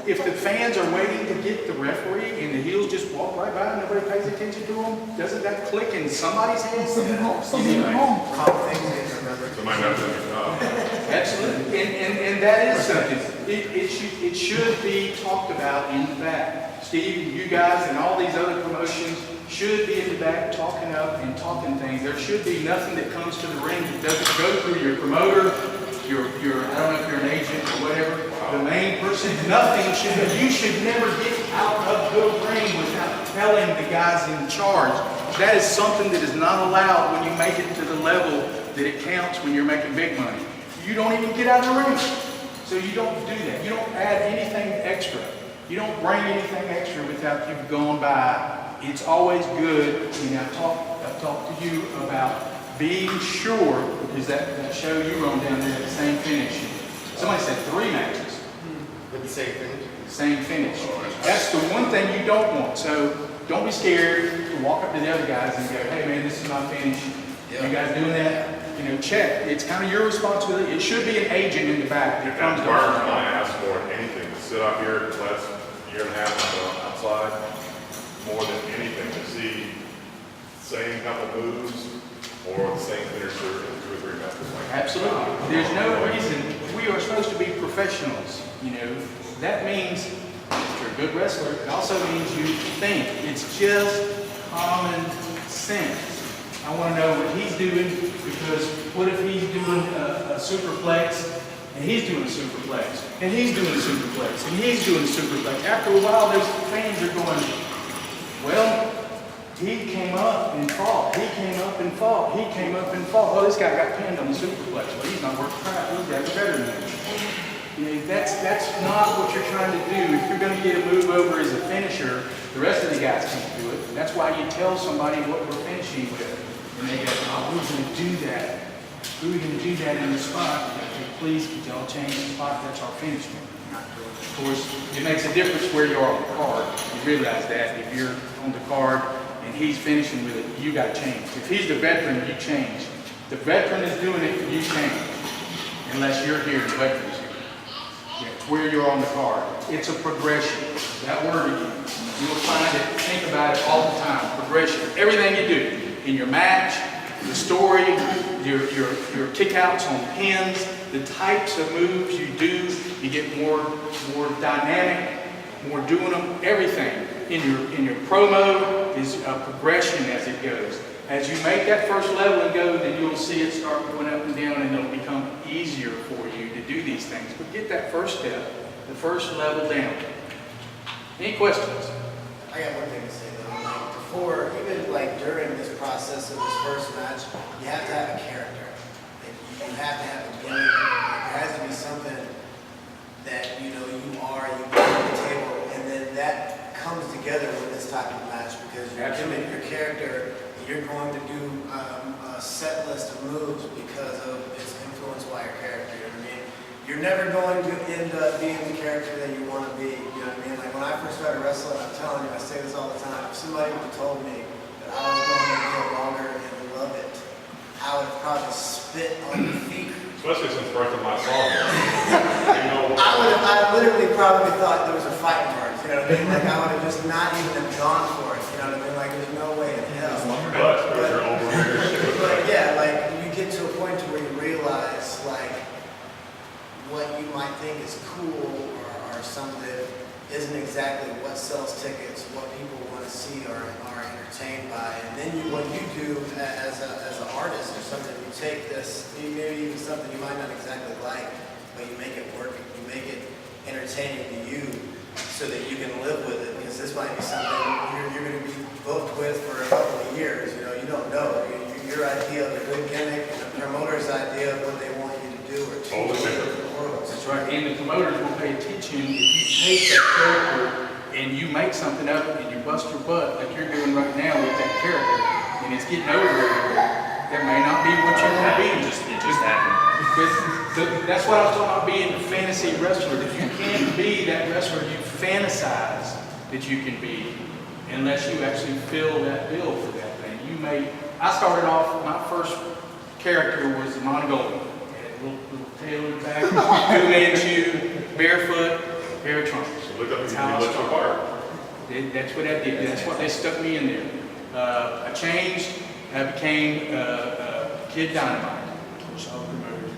Speaker 1: If the fans are waiting to get the referee and the heels just walk right by and nobody pays attention to them, doesn't that click in somebody's head? Something wrong. Something wrong.
Speaker 3: Common things they need to remember.
Speaker 5: somebody not doing their job.
Speaker 1: Absolutely. And that is something. It should be talked about in the back. Steve, you guys, and all these other promotions should be in the back talking up and talking things. There should be nothing that comes to the ring that doesn't go through your promoter, your I don't know if you're an agent or whatever, the main person. Nothing you should never get out of the ring without telling the guys in charge. That is something that is not allowed when you make it to the level that it counts when you're making big money. You don't even get out of the ring. So you don't do that. You don't add anything extra. You don't bring anything extra without you've gone by. It's always good, I've talked to you about being sure, because that show you were on down there, the same finish. Somebody said 3 matches.
Speaker 3: With the same finish?
Speaker 1: Same finish. That's the one thing you don't want. So don't be scared to walk up to the other guys and go, hey man, this is my finish. You guys doing that? Check. It's kind of your responsibility. It should be an agent in the back that comes to
Speaker 5: Mark, I ask more than anything, to sit up here the last year and a half outside, more than anything, to see same couple moves or the same finisher in 2 or 3 matches.
Speaker 1: Absolutely. There's no reason. We are supposed to be professionals. That means if you're a good wrestler, it also means you think. It's just common sense. I want to know what he's doing, because what if he's doing a superplex and he's doing a superplex and he's doing a superplex and he's doing a superplex? After a while, those fans are going, well, he came up and fought. He came up and fought. He came up and fought. Well, this guy got pinned on the superplex. Well, he's not worth crap. He's got better than that. That's not what you're trying to do. If you're going to get a move over as a finisher, the rest of the guys can't do it. And that's why you tell somebody what we're finishing with. And they go, oh, who's going to do that? Who are we going to do that in the spot? Okay, please, could y'all change the spot? That's our finish move. Of course, it makes a difference where you are on the card. You realize that. If you're on the card and he's finishing with it, you got to change. If he's the veteran, you change. The veteran is doing it, you change. Unless you're here, the veteran's here. Yeah, it's where you're on the card. It's a progression. That word again. You will find it, think about it all the time. Progression. Everything you do. In your match, the story, your kickouts on pins, the types of moves you do, you get more dynamic, more doing them. Everything in your promo is a progression as it goes. As you make that first level and go, then you'll see it start going up and down, and it'll become easier for you to do these things. But get that first step, the first level down. Any questions?
Speaker 3: I got one thing to say though. Before, even during this process of this first match, you have to have a character. You have to have a gimmick. There has to be something that you are, you bring to the table, and then that comes together when it's type of match because you're giving your character, you're going to do a set list of moves because of it's influenced by your character. You know what I mean? You're never going to end up being the character that you want to be. You know what I mean? Like when I first started wrestling, I'm telling you, I say this all the time. If somebody would have told me that I was going to be a longer and love it, I would have probably spit on your feet.
Speaker 5: Especially since birth of my son. You know,
Speaker 3: I literally probably thought there was a fight mark. You know what I mean? Like I would have just not even gone for it. You know what I mean? Like there's no way in hell. But yeah, like you get to a point to where you realize like what you might think is cool or something isn't exactly what sells tickets, what people want to see or are entertained by. And then what you do as an artist or something, you take this, maybe even something you might not exactly like, but you make it work, you make it entertaining to you so that you can live with it. Because this might be something you're going to be booked with for a couple of years. You know, you don't know. Your idea of a good gimmick and the promoter's idea of what they want you to do are two different worlds.
Speaker 1: That's right. And the promoters will pay attention if you take that character and you make something of it and you bust your butt like you're doing right now with that character and it's getting over it. That may not be what you want to be.
Speaker 2: It just happened.
Speaker 1: That's what I was talking about being a fantasy wrestler. That you can't be that wrestler you fantasize that you can be unless you actually fill that bill for that thing. I started off, my first character was the Mongolian. Had a little tail in the back, 2-man barefoot, pair of trunks.
Speaker 5: So look up and
Speaker 1: That's
Speaker 5: you
Speaker 1: how I
Speaker 5: look
Speaker 1: started.
Speaker 5: apart.
Speaker 1: That's what I did. That's what they stuck me in there. I changed. I became Kid Dynamite. Which all the promoters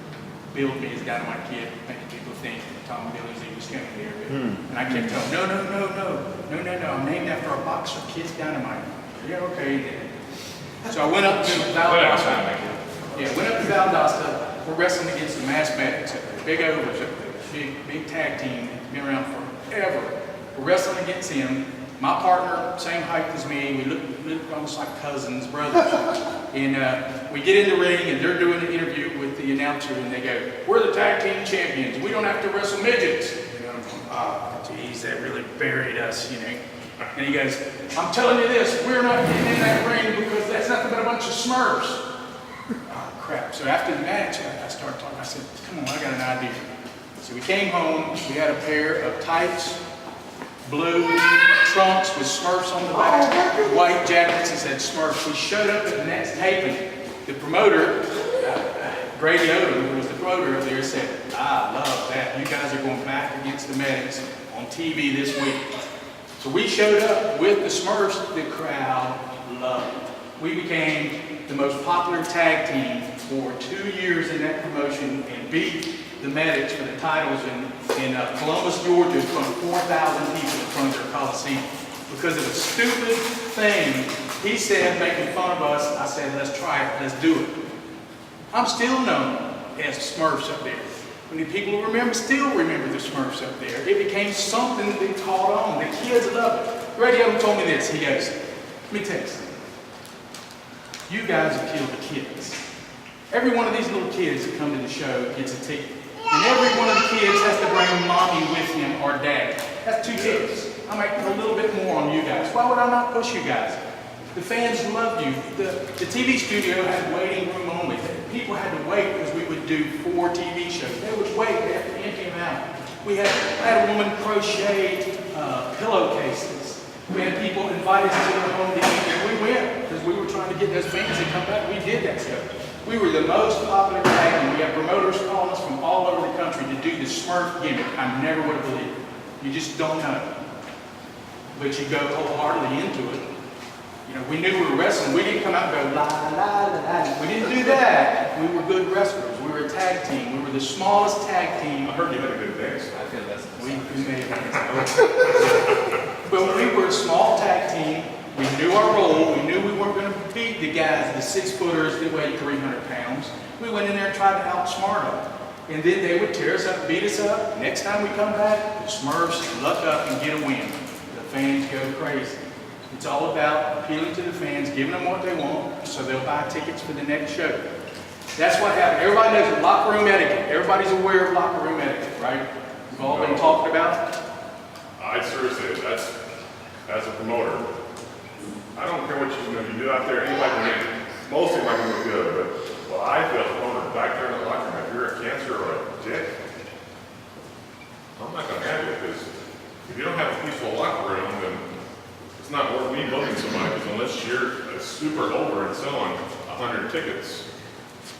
Speaker 1: billed me as Dynamite Kid, making people think Tom Billingsley was coming here. And I kept telling them, no. I'm named after a boxer, Kid Dynamite. Yeah, okay then. So I went up to Valdosta. Yeah, went up to Valdosta. We're wrestling against the Mathematics up there. Big Overs up there. Big tag team. Been around forever. We're wrestling against him. My partner, same height as me. We look almost like cousins, brothers. And we get in the ring and they're doing an interview with the announcer and they go, "We're the tag team champions. We don't have to wrestle midgets." You know, I'm going, "Oh, geez, that really buried us, you know." And he goes, "I'm telling you this, we're not getting in that ring because that's nothing but a bunch of Smurfs." Oh, crap. So after the match, I started talking. I said, "Come on, I got an idea." So we came home. We had a pair of tights, blue trunks with Smurfs on the back, white jackets that said Smurfs. We showed up at the next taping. The promoter, Grady Odom, who was the promoter up there, said, "I love that. You guys are going back against the Medics on TV this week." So we showed up with the Smurfs. The crowd loved it. We became the most popular tag team for 2 years in that promotion and beat the Medics for the titles in Columbus, Georgia, in front of 4,000 people in front of their Coliseum. Because of a stupid thing he said, making fun of us, I said, "Let's try it, let's do it." I'm still known as Smurfs up there. Many people still remember the Smurfs up there. It became something that caught on. The kids loved it. Grady Odom told me this. He goes, "Let me tell you something. You guys have killed the kids. Every one of these little kids that come to the show gets a ticket. And every one of the kids has to bring mommy with him or dad. That's 2 tickets. I might put a little bit more on you guys. Why would I not push you guys? The fans loved you. The TV studio had waiting room only. People had to wait because we would do 4 TV shows. They would wait. They had to empty them out. I had a woman crochet pillowcases. We had people invite us to their home to eat. And we went because we were trying to get those fans to come back. We did that stuff. We were the most popular tag team. We had promoters calling us from all over the country to do the Smurf gimmick. I never would have believed it. You just don't know. But you go wholeheartedly into it. You know, we knew we were wrestling. We didn't come out and go, la, la, la, la. We didn't do that. We were good wrestlers. We were a tag team. We were the smallest tag team.
Speaker 5: I heard you had a good dance.
Speaker 2: I feel that's
Speaker 1: We made it. But we were a small tag team. We knew our role. We knew we weren't going to beat the guys, the 6-footers that weighed 300 pounds. We went in there and tried to outsmart them. And then they would tear us up, beat us up. Next time we come back, the Smurfs luck up and get a win. The fans go crazy. It's all about appealing to the fans, giving them what they want, so they'll buy tickets for the next show. That's what happened. Everybody knows locker room etiquette. Everybody's aware of locker room etiquette, right? We've all been talking about it.
Speaker 5: I seriously, that's, as a promoter, I don't care what you do out there, anybody can make, most anybody can look good, but what I feel is going back there in the locker room, if you're a cancer or a dick, I'm not gonna have you, because if you don't have a peaceful locker room, then it's not worth me booking somebody, because unless you're a super over and selling 100 tickets,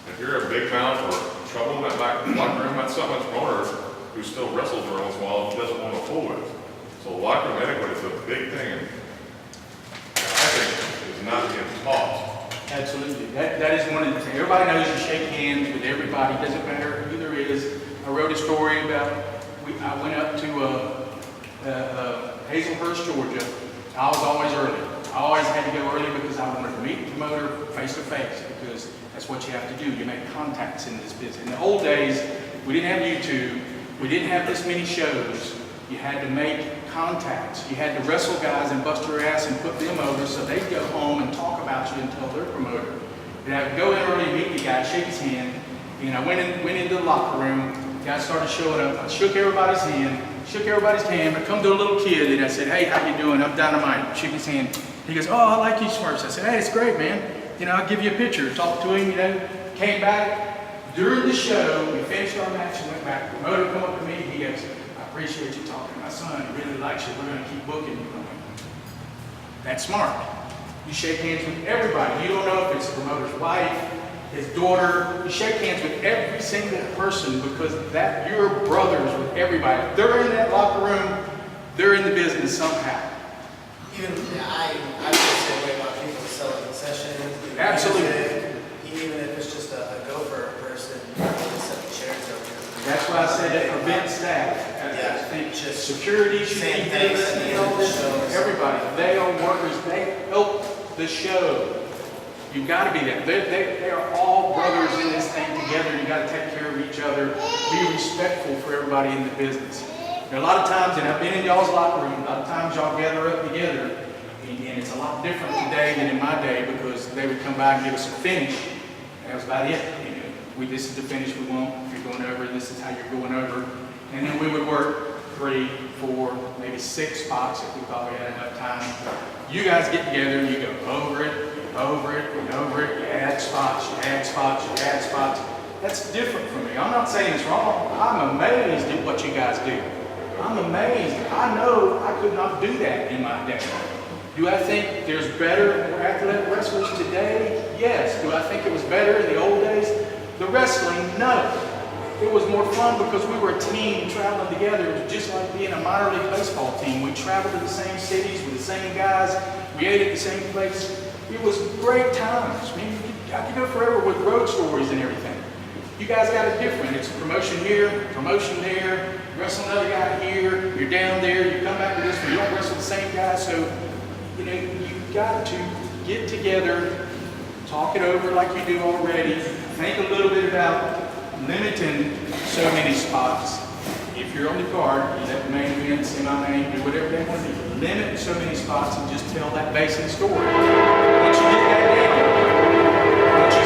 Speaker 5: if you're a big mouth or trouble in that locker room, that's not much more who still wrestles every once in a while and doesn't want to fool with. So locker room etiquette is a big thing, and I think is not being taught.
Speaker 1: Absolutely. That is one of the things. Everybody knows you shake hands with everybody. It doesn't matter who there is. I wrote a story about, I went up to Hazelhurst, Georgia. I was always early. I always had to go early because I wanted to meet the promoter face to face, because that's what you have to do. You make contacts in this business. In the old days, we didn't have YouTube. We didn't have this many shows. You had to make contacts. You had to wrestle guys and bust their ass and put them over so they'd go home and talk about you and tell their promoter. And I would go in early, meet the guy, shake his hand, and I went into the locker room. Guys started showing up. I shook everybody's hand, but come to a little kid and I said, "Hey, how you doing? I'm Dynamite." Shook his hand. He goes, "Oh, I like you, Smurfs." I said, "Hey, it's great, man. I'll give you a picture." Talked to him, came back. During the show, we finished our match and went back. The promoter come up to me, he goes, "I appreciate you talking to my son. He really likes you. We're going to keep booking you." That's smart. You shake hands with everybody. You don't know if it's the promoter's wife, his daughter. You shake hands with every single person because you're brothers with everybody. If they're in that locker room, they're in the business somehow.
Speaker 3: Even, I feel the same way about people selling concessions.
Speaker 1: Absolutely.
Speaker 3: Even if it's just a gopher person, set the chairs over.
Speaker 1: That's why I said that prevent staff.
Speaker 3: Yeah,
Speaker 1: I think
Speaker 3: just
Speaker 1: security should
Speaker 3: same
Speaker 1: be
Speaker 3: thing,
Speaker 1: listening
Speaker 3: same
Speaker 1: to all this.
Speaker 3: shows.
Speaker 1: Everybody, they are workers. They help the show. You got to be there. They are all brothers in this thing together. You got to take care of each other. Be respectful for everybody in the business. A lot of times, and I've been in y'all's locker room, a lot of times y'all gather up together, and it's a lot different today than in my day because they would come by and give us a finish. And that was about it. This is the finish we want. If you're going over, this is how you're going over. And then we would work 3, 4, maybe 6 spots if we thought we had enough time. You guys get together and you go over it, and over it, and over it. You add spots, you add spots, you add spots. That's different from me. I'm not saying it's wrong. I'm amazed at what you guys do. I'm amazed. I know I could not do that in my day. Do I think there's better, more athletic wrestlers today? Yes. Do I think it was better in the old days? The wrestling, no. It was more fun because we were a team traveling together. It was just like being a minor league baseball team. We traveled to the same cities with the same guys. We ate at the same place. It was great times. I mean, I could go forever with road stories and everything. You guys got it different. It's promotion here, promotion there. You wrestle another guy here. You're down there. You come back to this one. You don't wrestle the same guy. So, you've got to get together, talk it over like you do already. Think a little bit about limiting so many spots. If you're on the card, you let the main event, semi-main, do whatever they want to do. Limit so many spots and just tell that basic story. Once you get that down, once you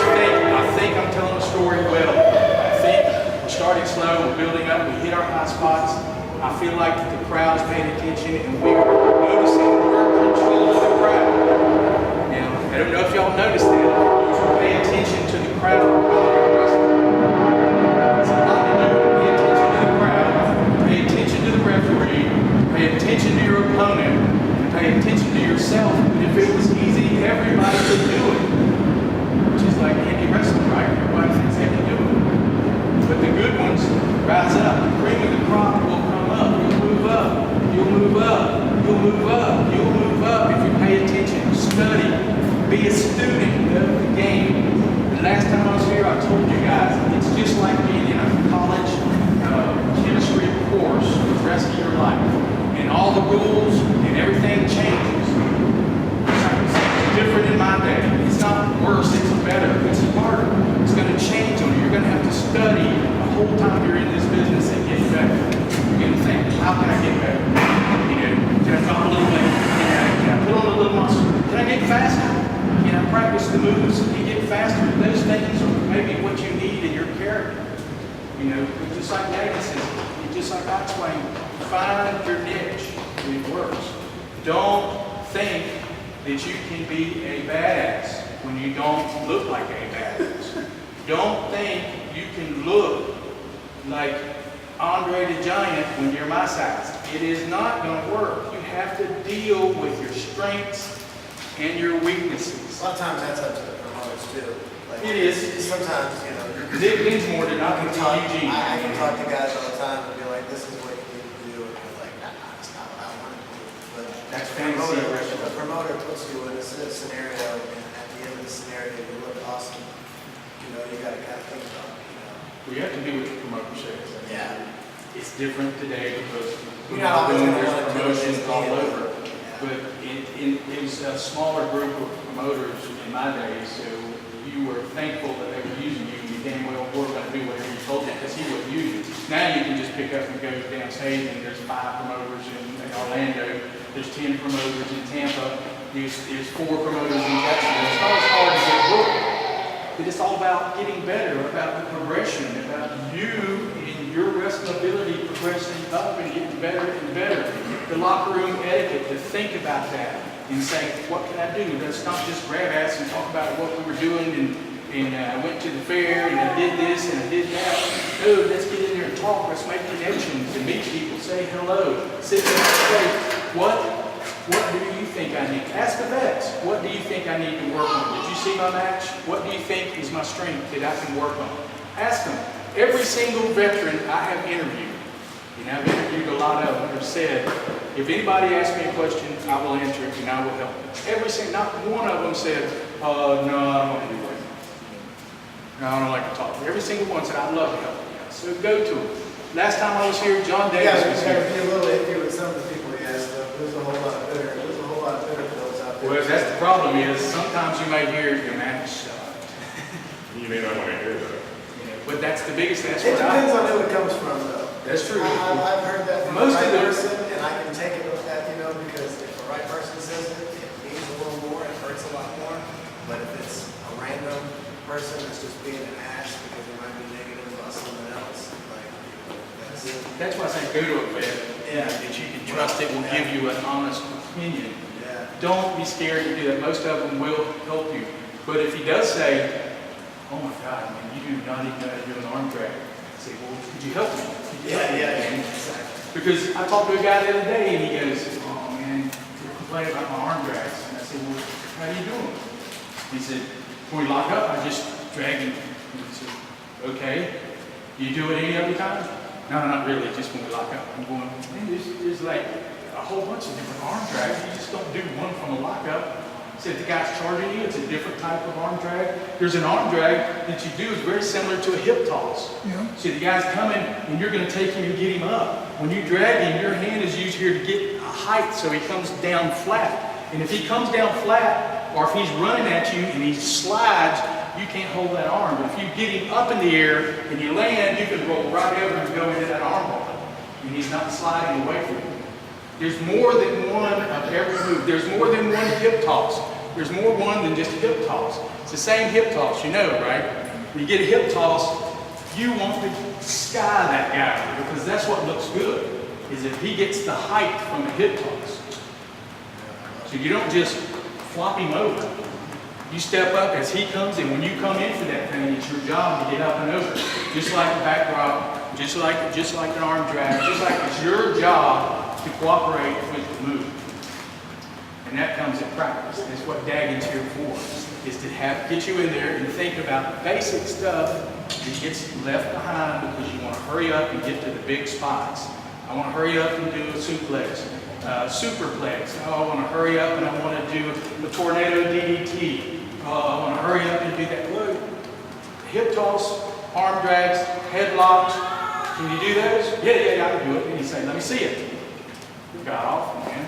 Speaker 1: I think I'm telling the story well. I think we're starting slow, we're building up, we hit our high spots. I feel like the crowd is paying attention and we're noticing we're in control of the crowd. Now, I don't know if y'all noticed that. Pay attention to the crowd. It's a lot to do. Pay attention to the crowd. Pay attention to the referee. Pay attention to your opponent. And pay attention to yourself. And if it was easy, everybody could do it. Which is like indie wrestling, right? Everybody thinks they can do it. But the good ones rise up. The cream of the crop will come up. You'll move up. You'll move up. You'll move up. You'll move up if you pay attention. Study. Be a student of the game. The last time I was here, I told you guys, it's just like being in a college chemistry course for the rest of your life. And all the rules and everything changes. It's different in my day. It's not worse, it's better, it's harder. It's going to change on you. You're going to have to study the whole time you're in this business and get better. You're going to think, how can I get better? Can I drop a little weight? Can I put on a little muscle? Can I get faster? Can I practice the moves and get faster? Those things are maybe what you need in your character. Just like Dagon says, just like I explained, find your niche. It works. Don't think that you can be a badass when you don't look like a badass. Don't think you can look like Andre the Giant when you're my size. It is not going to work. You have to deal with your strengths and your weaknesses.
Speaker 3: A lot of times that's up to the promoters too. Like,
Speaker 1: It is.
Speaker 3: Sometimes,
Speaker 1: Nick Dinsmore did not come to Eugene.
Speaker 3: I can talk to guys all the time and be like, this is what you need to do, and they're like, nah, that's not what I want to do. But
Speaker 1: That's
Speaker 3: the
Speaker 1: fantasy.
Speaker 3: the promoter puts you in a scenario, and at the end of the scenario, you look awesome. You know, you got to kind of think about,
Speaker 1: We have to do what the promoter says.
Speaker 3: Yeah.
Speaker 1: It's different today because
Speaker 3: You're not always
Speaker 1: boom,
Speaker 3: gonna
Speaker 1: there's
Speaker 3: want to do
Speaker 1: promotions
Speaker 3: this
Speaker 1: all
Speaker 3: deal.
Speaker 1: over. But it was a smaller group of promoters in my day, so you were thankful that they were using you. You damn well were going to do whatever you told them because he wouldn't use you. Now you can just pick up and go downstate, and there's 5 promoters in Orlando, there's 10 promoters in Tampa, there's 4 promoters in Jacksonville. It's not as hard to get booked. But it's all about getting better, about the progression, about you and your wrestling ability progressing up and getting better and better. The locker room etiquette, to think about that and say, what can I do? Let's not just grab ass and talk about what we were doing and I went to the fair and I did this and I did that. No, let's get in there and talk. Let's make connections and meet people. Say hello. Sit down and say, what do you think I need? Ask the vets. What do you think I need to work on? Did you see my match? What do you think is my strength that I can work on? Ask them. Every single veteran I have interviewed, and I've interviewed a lot of them, have said, if anybody asks me a question, I will answer it and I will help them. Every single, not one of them said, no, I don't want to do that. No, I don't like to talk. Every single one said, I'd love to help you guys. So go to them. Last time I was here, John
Speaker 3: Yeah,
Speaker 1: Davis
Speaker 3: we
Speaker 1: was
Speaker 3: got to
Speaker 1: here.
Speaker 3: be a little iffy with some of the people we asked. There's a whole lot of bitter pills out there.
Speaker 1: Well, that's the problem is sometimes you may hear your match sucked.
Speaker 5: You may not want to hear that.
Speaker 1: But that's the biggest, that's
Speaker 3: It
Speaker 1: what
Speaker 3: depends
Speaker 1: I,
Speaker 3: on who it comes from, though.
Speaker 1: that's true.
Speaker 3: I've heard that from
Speaker 1: Most
Speaker 3: the
Speaker 1: of
Speaker 3: right
Speaker 1: the-
Speaker 3: person, and I can take it with that, because if the right person says it, it means a little more, it hurts a lot more. But if it's a random person that's just being an ass because they might be negative about something else, like, that's it.
Speaker 1: That's why I say go to a vet
Speaker 3: Yeah.
Speaker 1: that you can trust it will give you an honest opinion.
Speaker 3: Yeah.
Speaker 1: Don't be scared to do that. Most of them will help you. But if he does say, oh my God, man, you do not even know how to do an arm drag. I say, well, could you help me? Could you help me? Because I talked to a guy the other day and he goes, oh man, you're complaining about my arm drags. And I said, well, how are you doing? He said, when we lock up, I just drag him. And he said, okay. You do it any other time? No, not really, just when we lock up. I'm going, man, there's like a whole bunch of different arm drags. You just don't do one from a lockup. Said the guy's charging you, it's a different type of arm drag. There's an arm drag that you do is very similar to a hip toss. Yeah. See, the guy's coming and you're going to take him and get him up. When you drag him, your hand is used here to get a height so he comes down flat. And if he comes down flat, or if he's running at you and he slides, you can't hold that arm. But if you get him up in the air and you land, you can roll right over and go into that arm bar. And he's not sliding away from you. There's more than one of every move. There's more than one hip toss. There's more one than just a hip toss. It's the same hip toss, you know, right? When you get a hip toss, you want to sky that guy because that's what looks good, is if he gets the height from a hip toss. So you don't just flop him over. You step up as he comes in. When you come in for that thing, it's your job to get up and over. Just like a backdrop, just like an arm drag, just like it's your job to cooperate with the move. And that comes in practice. That's what Dagon's here for, is to get you in there and think about the basic stuff that gets left behind because you want to hurry up and get to the big spots. I want to hurry up and do a suplex, superplex. Oh, I want to hurry up and I want to do the tornado DDT. Oh, I want to hurry up and do that. Look, hip toss, arm drags, headlocks. Can you do those? Yeah, I can do it. And you say, let me see it. Got off, man.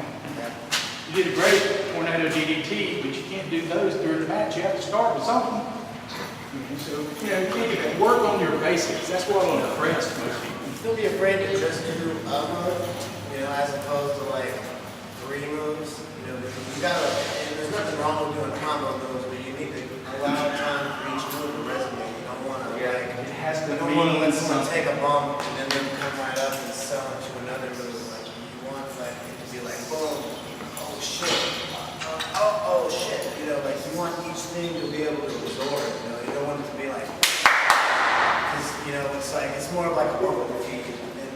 Speaker 1: You did a great tornado DDT, but you can't do those during the match. You have to start with something. So, you can't work on your basics. That's what I'm impressed most people.
Speaker 3: Don't be afraid to just do a move, as opposed to like 3 moves. You gotta, and there's nothing wrong with doing combo moves, but you need to allow time for each move to resonate. You don't want to
Speaker 1: it has to
Speaker 3: you don't want to let
Speaker 1: mean
Speaker 3: someone
Speaker 1: something.
Speaker 3: take a bump and then them come right up and sell into another move. Like you want like it to be like boom, oh shit, oh seem to be able to absorb, you don't want it to be like, because, it's like, it's more of like a bubble feed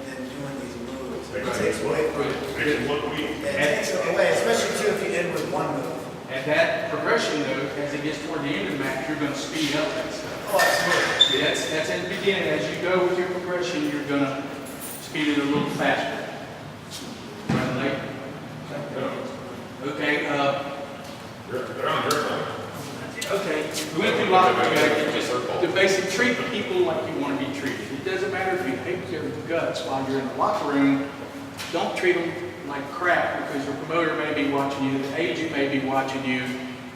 Speaker 3: than doing these moves. It takes away from it.
Speaker 5: Makes it look weak.
Speaker 3: Yeah, it takes it away, especially too if you end with one move.
Speaker 1: And that progression, though, as it gets toward the end of the match, you're going to speed up that stuff.
Speaker 3: Oh, absolutely.
Speaker 1: Yeah, that's at the beginning. As you go with your progression, you're going to speed it a little faster. Running late? Okay,
Speaker 5: They're on your side.
Speaker 1: okay. We went through locker room etiquette, just to basically treat people like you want to be treated. It doesn't matter if you hate their guts while you're in the locker room. Don't treat them like crap because your promoter may be watching you, the agent may be watching you,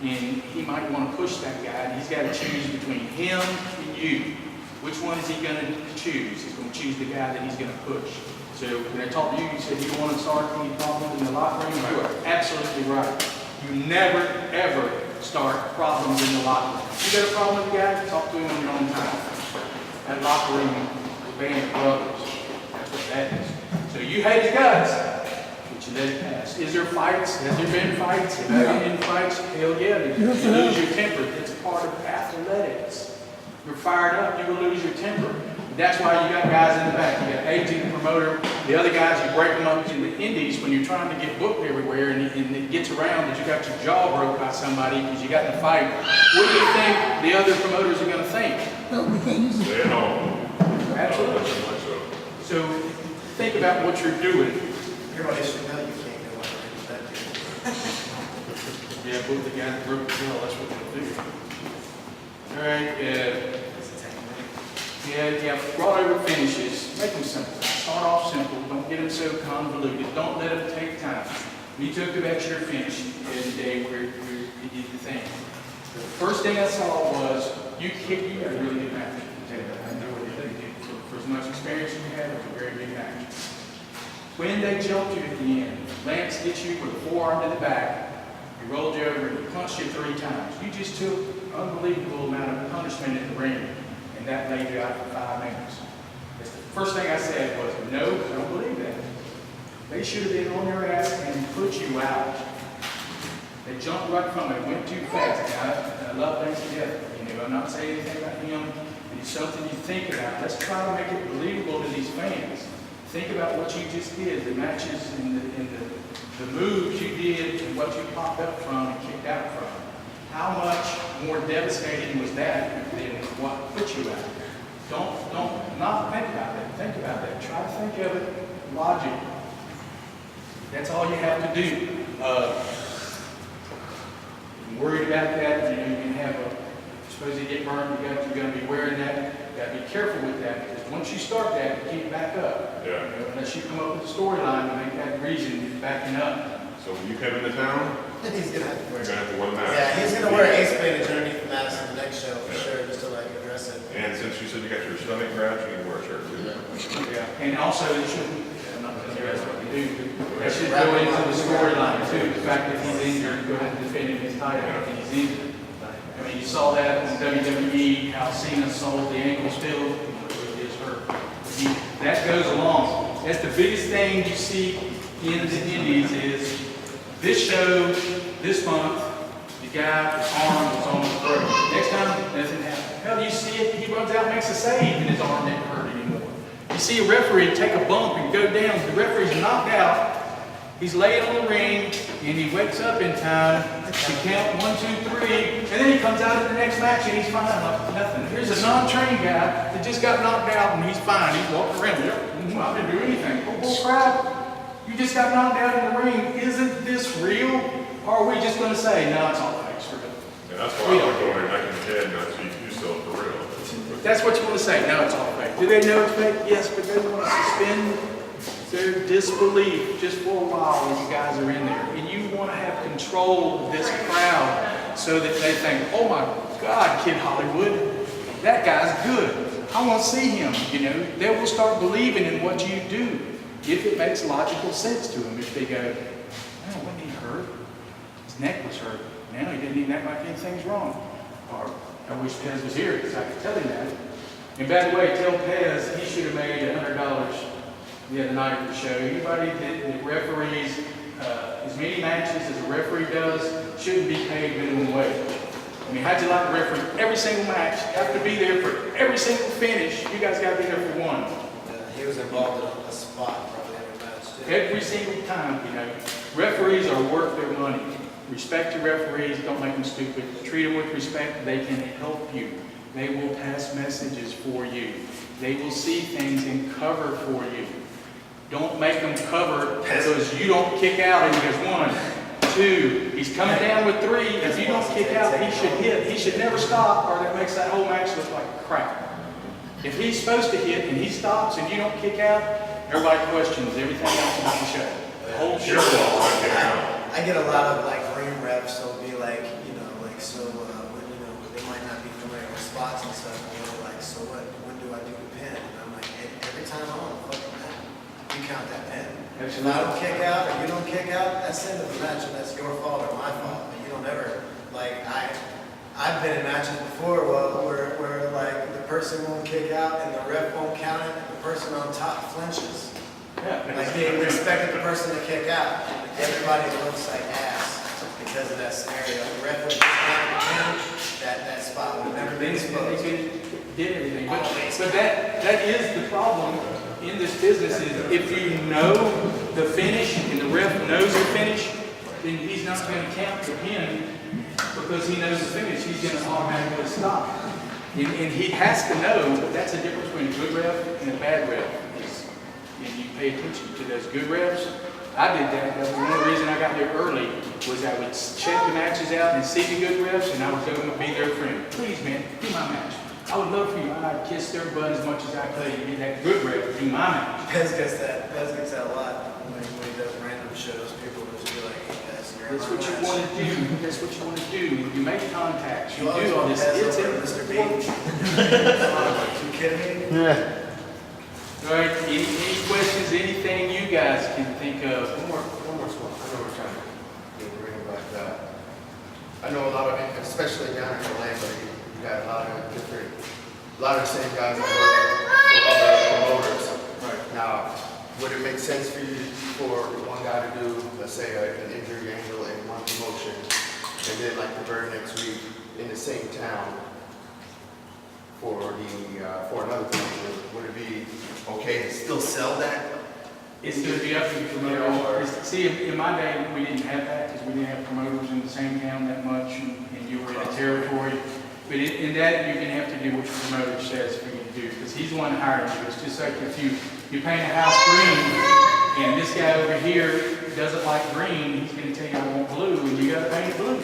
Speaker 1: and he might want to push that guy, and he's got to choose between him and you. Which one is he going to choose? He's going to choose the guy that he's going to push. So when I talked to you, you said you don't want to start any problems in the locker room. You are absolutely right. You never, ever start problems in the locker room. If you got a problem with a guy, talk to him on your own time. That locker room, the band of brothers. That's what that is. So you hate his guts, but you let it pass. Is there fights? Has there been fights? Have there been fights? Hell yeah. You lose your temper. It's part of athletics. You're fired up, you will lose your temper. That's why you got guys in the back. You got agent, promoter, the other guys, you break them up in the indies when you're trying to get booked everywhere and it gets around that you got your jaw broke by somebody because you got in a fight. What do you think the other promoters are going to think?
Speaker 5: Stay at home.
Speaker 1: Absolutely. So think about what you're doing.
Speaker 3: Everybody should know you can't go under that.
Speaker 1: Yeah, book the guy that broke the jaw, that's what they'll do. All right, brought over finishes. Make them simple. Start off simple. Don't get them so convoluted. Don't let them take time. You took about your finish the day where you did the thing. The first thing I saw was you got a really good match. I know what you did. For as much experience as you had, it was a very big match. When they jumped you at the end, Lance gets you with a forearm to the back. He rolled you over and he punched you 3 times. You just took an unbelievable amount of punishment in the ring, and that laid you out for 5 minutes. That's the first thing I said was, no, I don't believe that. They should have been on your ass and put you out. They jumped right from it, went too fast. I love things together. I'm not saying anything about him, but it's something you think about. Let's try to make it believable to these fans. Think about what you just did, the matches and the moves you did and what you popped up from and kicked out from. How much more devastating was that than what put you out? Don't not think about that. Think about that. Try to think of it logically. That's all you have to do. Worried about that, you can have suppose you get burned, you're going to be wearing that. You got to be careful with that because once you start that, you can't back up.
Speaker 5: Yeah.
Speaker 1: Unless you come up with a storyline to make that reason backing up.
Speaker 5: So when you come into town,
Speaker 3: He's going to have to
Speaker 5: you're
Speaker 3: wear
Speaker 5: gonna have to wear that.
Speaker 3: Yeah, he's going to wear an ace bandage underneath the mask in the next show for sure, just to like address it.
Speaker 5: And since you said you got your stomach wrapped, you can wear a shirt too.
Speaker 1: Yeah. And also, it shouldn't, I'm not telling you that's what you do, but that should go into the storyline too. The fact that he's injured, go ahead and defend his title and he's injured. I mean, you saw that on WWE, how Cena sold the ankle still, it is hurt. That goes along. That's the biggest thing you see in the indies is this show, this month, the guy's arm was almost broken. Next time, nothing happened. Hell, you see it, he runs out and makes a save and his arm didn't hurt anymore. You see a referee take a bump and go down, the referee's knocked out, he's laid on the ring, and he wakes up in time to count 1, 2, 3, and then he comes out at the next match and he's fine like nothing. Here's a non-trained guy that just got knocked out and he's fine. He's walking around. I didn't do anything. Oh, bull crap. You just got knocked out in the ring. Isn't this real? Or are we just going to say, no, it's all fake, for real?
Speaker 5: And that's why I like going there back in the head and that's you still for real.
Speaker 1: That's what you want to say. No, it's all fake. Do they know it's fake? Yes, but they want to suspend their disbelief just for a while when you guys are in there. And you want to have control of this crowd so that they think, oh my God, Kid Hollywood, that guy's good. I want to see him, They will start believing in what you do if it makes logical sense to them. If they go, well, wasn't he hurt? His neck was hurt. Now he didn't even act like anything's wrong. Or, I wish Pez was here because I could tell him that. And by the way, tell Pez he should have made $100 the other night at the show. Anybody that referees as many matches as a referee does shouldn't be paid minimum wage. I mean, how'd you like to referee every single match? Have to be there for every single finish. You guys got to be there for one.
Speaker 3: He was involved in a spot probably every match too.
Speaker 1: Every single time, you know. Referees are worth their money. Respect your referees. Don't make them stupid. Treat them with respect. They can help you. They will pass messages for you. They will see things and cover for you. Don't make them cover because you don't kick out and there's 1, 2. He's coming down with 3. If you don't kick out, he should hit. He should never stop, or that makes that whole match look like crap. If he's supposed to hit and he stops and you don't kick out, everybody questions everything else about the show. The whole show.
Speaker 3: I get a lot of like ring reps. They'll be like, you know, like so. When, you know, they might not be familiar with spots and stuff. And they're like, so what? When do I do the pin? And I'm like, every time I'm on the fucking mat, you count that pin. If I don't kick out or you don't kick out, that's the end of the match, and that's your fault or my fault. But you don't ever like I've been in matches before where like the person won't kick out and the ref won't count it, and the person on top flinches.
Speaker 1: Yeah,
Speaker 3: Like they expected the person to kick out. Everybody looks like ass because of that scenario. The ref would just count the pin, that spot would have never been exposed.
Speaker 1: They did everything. But that is the problem in this business is if you know the finish and the ref knows the finish, then he's not going to count the pin because he knows the finish. He's going to automatically stop. And he has to know that that's the difference between a good ref and a bad ref. And you pay attention to those good refs. I did that. That was one of the reasons I got there early was I would check the matches out and see the good refs, and I would go and be their friend. Please, man, do my match. I would love for you. I'd kiss their butt as much as I could. You get that good ref, do my match.
Speaker 3: Pez gets that a lot when he does random shows. People will just be like, hey, guys, you're in
Speaker 1: That's
Speaker 3: my
Speaker 1: what you
Speaker 3: match.
Speaker 1: want to do. That's what you want to do. You make contacts. You
Speaker 3: You always
Speaker 1: do all
Speaker 3: want
Speaker 1: this.
Speaker 3: Pez
Speaker 1: It's
Speaker 3: over Mr. B.
Speaker 1: important.
Speaker 3: You kidding me?
Speaker 4: Yeah.
Speaker 1: All right. Any questions? Anything you guys can think of?
Speaker 7: One more spot. I know we're trying to get the ring, but I know a lot of, especially down in Orlando, you got a lot of the same guys that work for other promoters.
Speaker 1: Right.
Speaker 7: Now, would it make sense for you for one guy to do, let's say, an injury angle in one promotion, and then like the very next week in the same town for another promotion? Would it be okay to still sell that?
Speaker 1: It's going to be up to the promoter. See, in my day, we didn't have that because we didn't have promoters in the same town that much, and you were in a territory. But in that, you're going to have to do what your promoter says for you to do because he's the one hiring you. It's just like if you paint a house green, and this guy over here doesn't like green, he's going to tell you I want blue, and you got to paint it blue.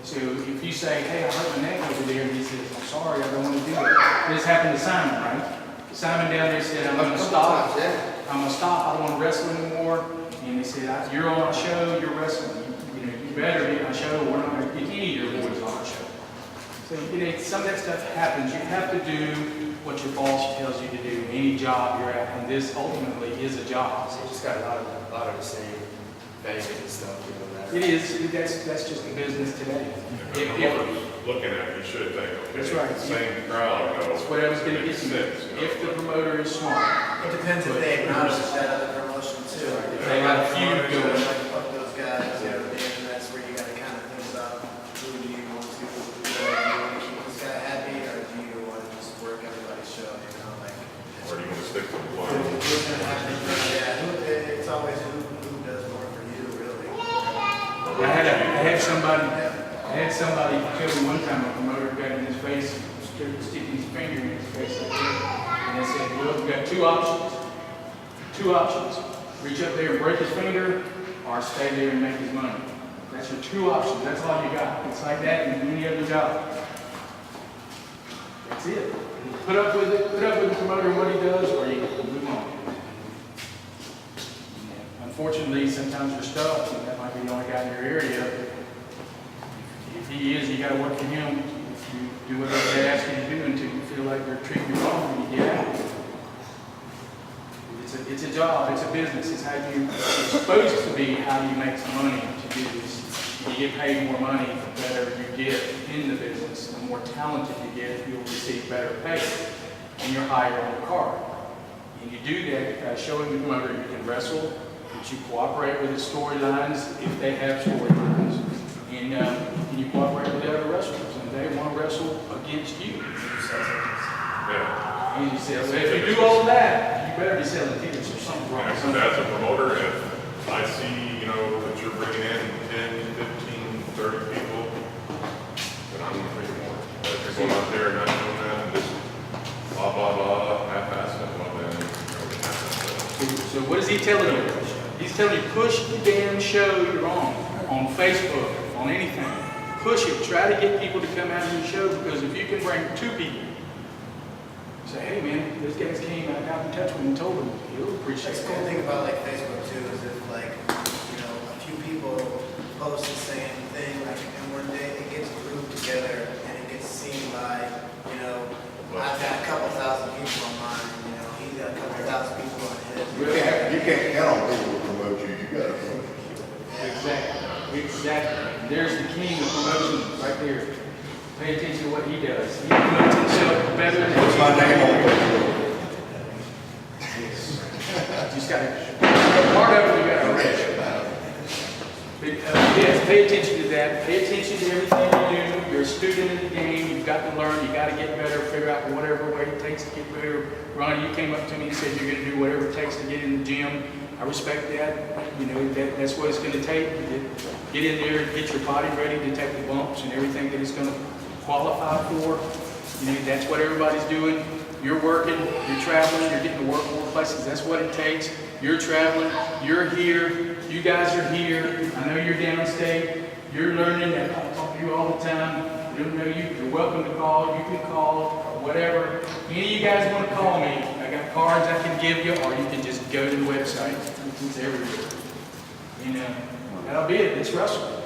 Speaker 1: So if you say, hey, I hurt my neck over there, and he says, I'm sorry, I don't want to do that. This happened to Simon, right? Simon down there said, I'm going to stop. I'm going to stop. I don't want to wrestle anymore. And they said, you're on a show, you're wrestling. You better be on a show. We're not going to get any of your boys on a show. So some of that stuff happens. You have to do what your boss tells you to do, any job you're at, and this ultimately is a job.
Speaker 7: So you just got a lot of the same banging and stuff, you know, that.
Speaker 1: It is. That's just the business today.
Speaker 5: Looking at it, you should think, okay,
Speaker 1: That's right.
Speaker 5: same crowd.
Speaker 1: That's what I was going to get to. If the promoter is smart.
Speaker 3: It depends if they acknowledge that other promotion too.
Speaker 1: If they got a feud going.
Speaker 3: Like, fuck those guys, and that's where you gotta kind of think about who do you want to, do you want to keep this guy happy, or do you want to just work everybody's show, you know, like.
Speaker 5: Or do you want to stick to the plan?
Speaker 3: Who's gonna have to, yeah, it's always who does more for you, really.
Speaker 1: I had somebody tell me one time a promoter got in his face, sticking his finger in his face like that. And they said, well, we've got two options. Two options. Reach up there and break his finger, or stay there and make his money. That's your two options. That's all you got. It's like that in any other job. That's it. Put up with it. Put up with the promoter and what he does, or you move on. Unfortunately, sometimes you're stuck, and that might be the only guy in your area. If he is, you got to work for him. If you do whatever they ask you to do until you feel like they're treating you wrong, and you get out. It's a job. It's a business. It's supposed to be how you make some money to do this. You get paid more money the better you get in the business. The more talented you get, you'll receive better pay, and you're higher on the card. And you do that by showing the promoter you can wrestle, that you cooperate with the storylines if they have storylines, and you cooperate with the other wrestlers, and they wrestle against you.
Speaker 5: Yeah.
Speaker 1: And he says, well, if you do all that, you better be selling tickets or something wrong.
Speaker 5: And so as a promoter, if I see, you know, that you're bringing in 10, 15, 30 people, then I'm gonna pay more. But if you're going out there and not doing that and just blah, blah, blah, half-assed it, well then,
Speaker 1: So what is he telling you? He's telling you, push the damn show you're on Facebook, on anything. Push it. Try to get people to come out to your show, because if you can bring 2 people, say, hey man, those guys came, I got in touch with him and told them, he'll appreciate
Speaker 3: That's the cool
Speaker 1: that.
Speaker 3: thing about like Facebook too, is if like, you know, a few people post the same thing, like, and one day it gets grouped together and it gets seen by, you know, I've got a couple thousand people on mine, you know, he's got a couple thousand people on his.
Speaker 8: You can't count on people to promote you, you gotta promote you.
Speaker 1: Exactly. Exactly. There's the king of promotion right there. Pay attention to what he does. He promotes himself better than
Speaker 8: What's my name on Facebook?
Speaker 1: Just got to, part of it you got to arrange. Yes, pay attention to that. Pay attention to everything you do. You're a student in the game. You've got to learn. You got to get better. Figure out whatever way it takes to get better. Ronnie, you came up to me and said you're going to do whatever it takes to get in the gym. I respect that. You know, that's what it's going to take. Get in there and get your body ready to take the bumps and everything that it's going to qualify for. You know, that's what everybody's doing. You're working, you're traveling, you're getting to work more places. That's what it takes. You're traveling, you're here, you guys are here. I know you're downstate. You're learning. I talk to you all the time. You don't know you. You're welcome to call. You can call or whatever. Any of you guys want to call me, I got cards I can give you, or you can just go to the website. It's everywhere. You know, that'll be it. It's Russell.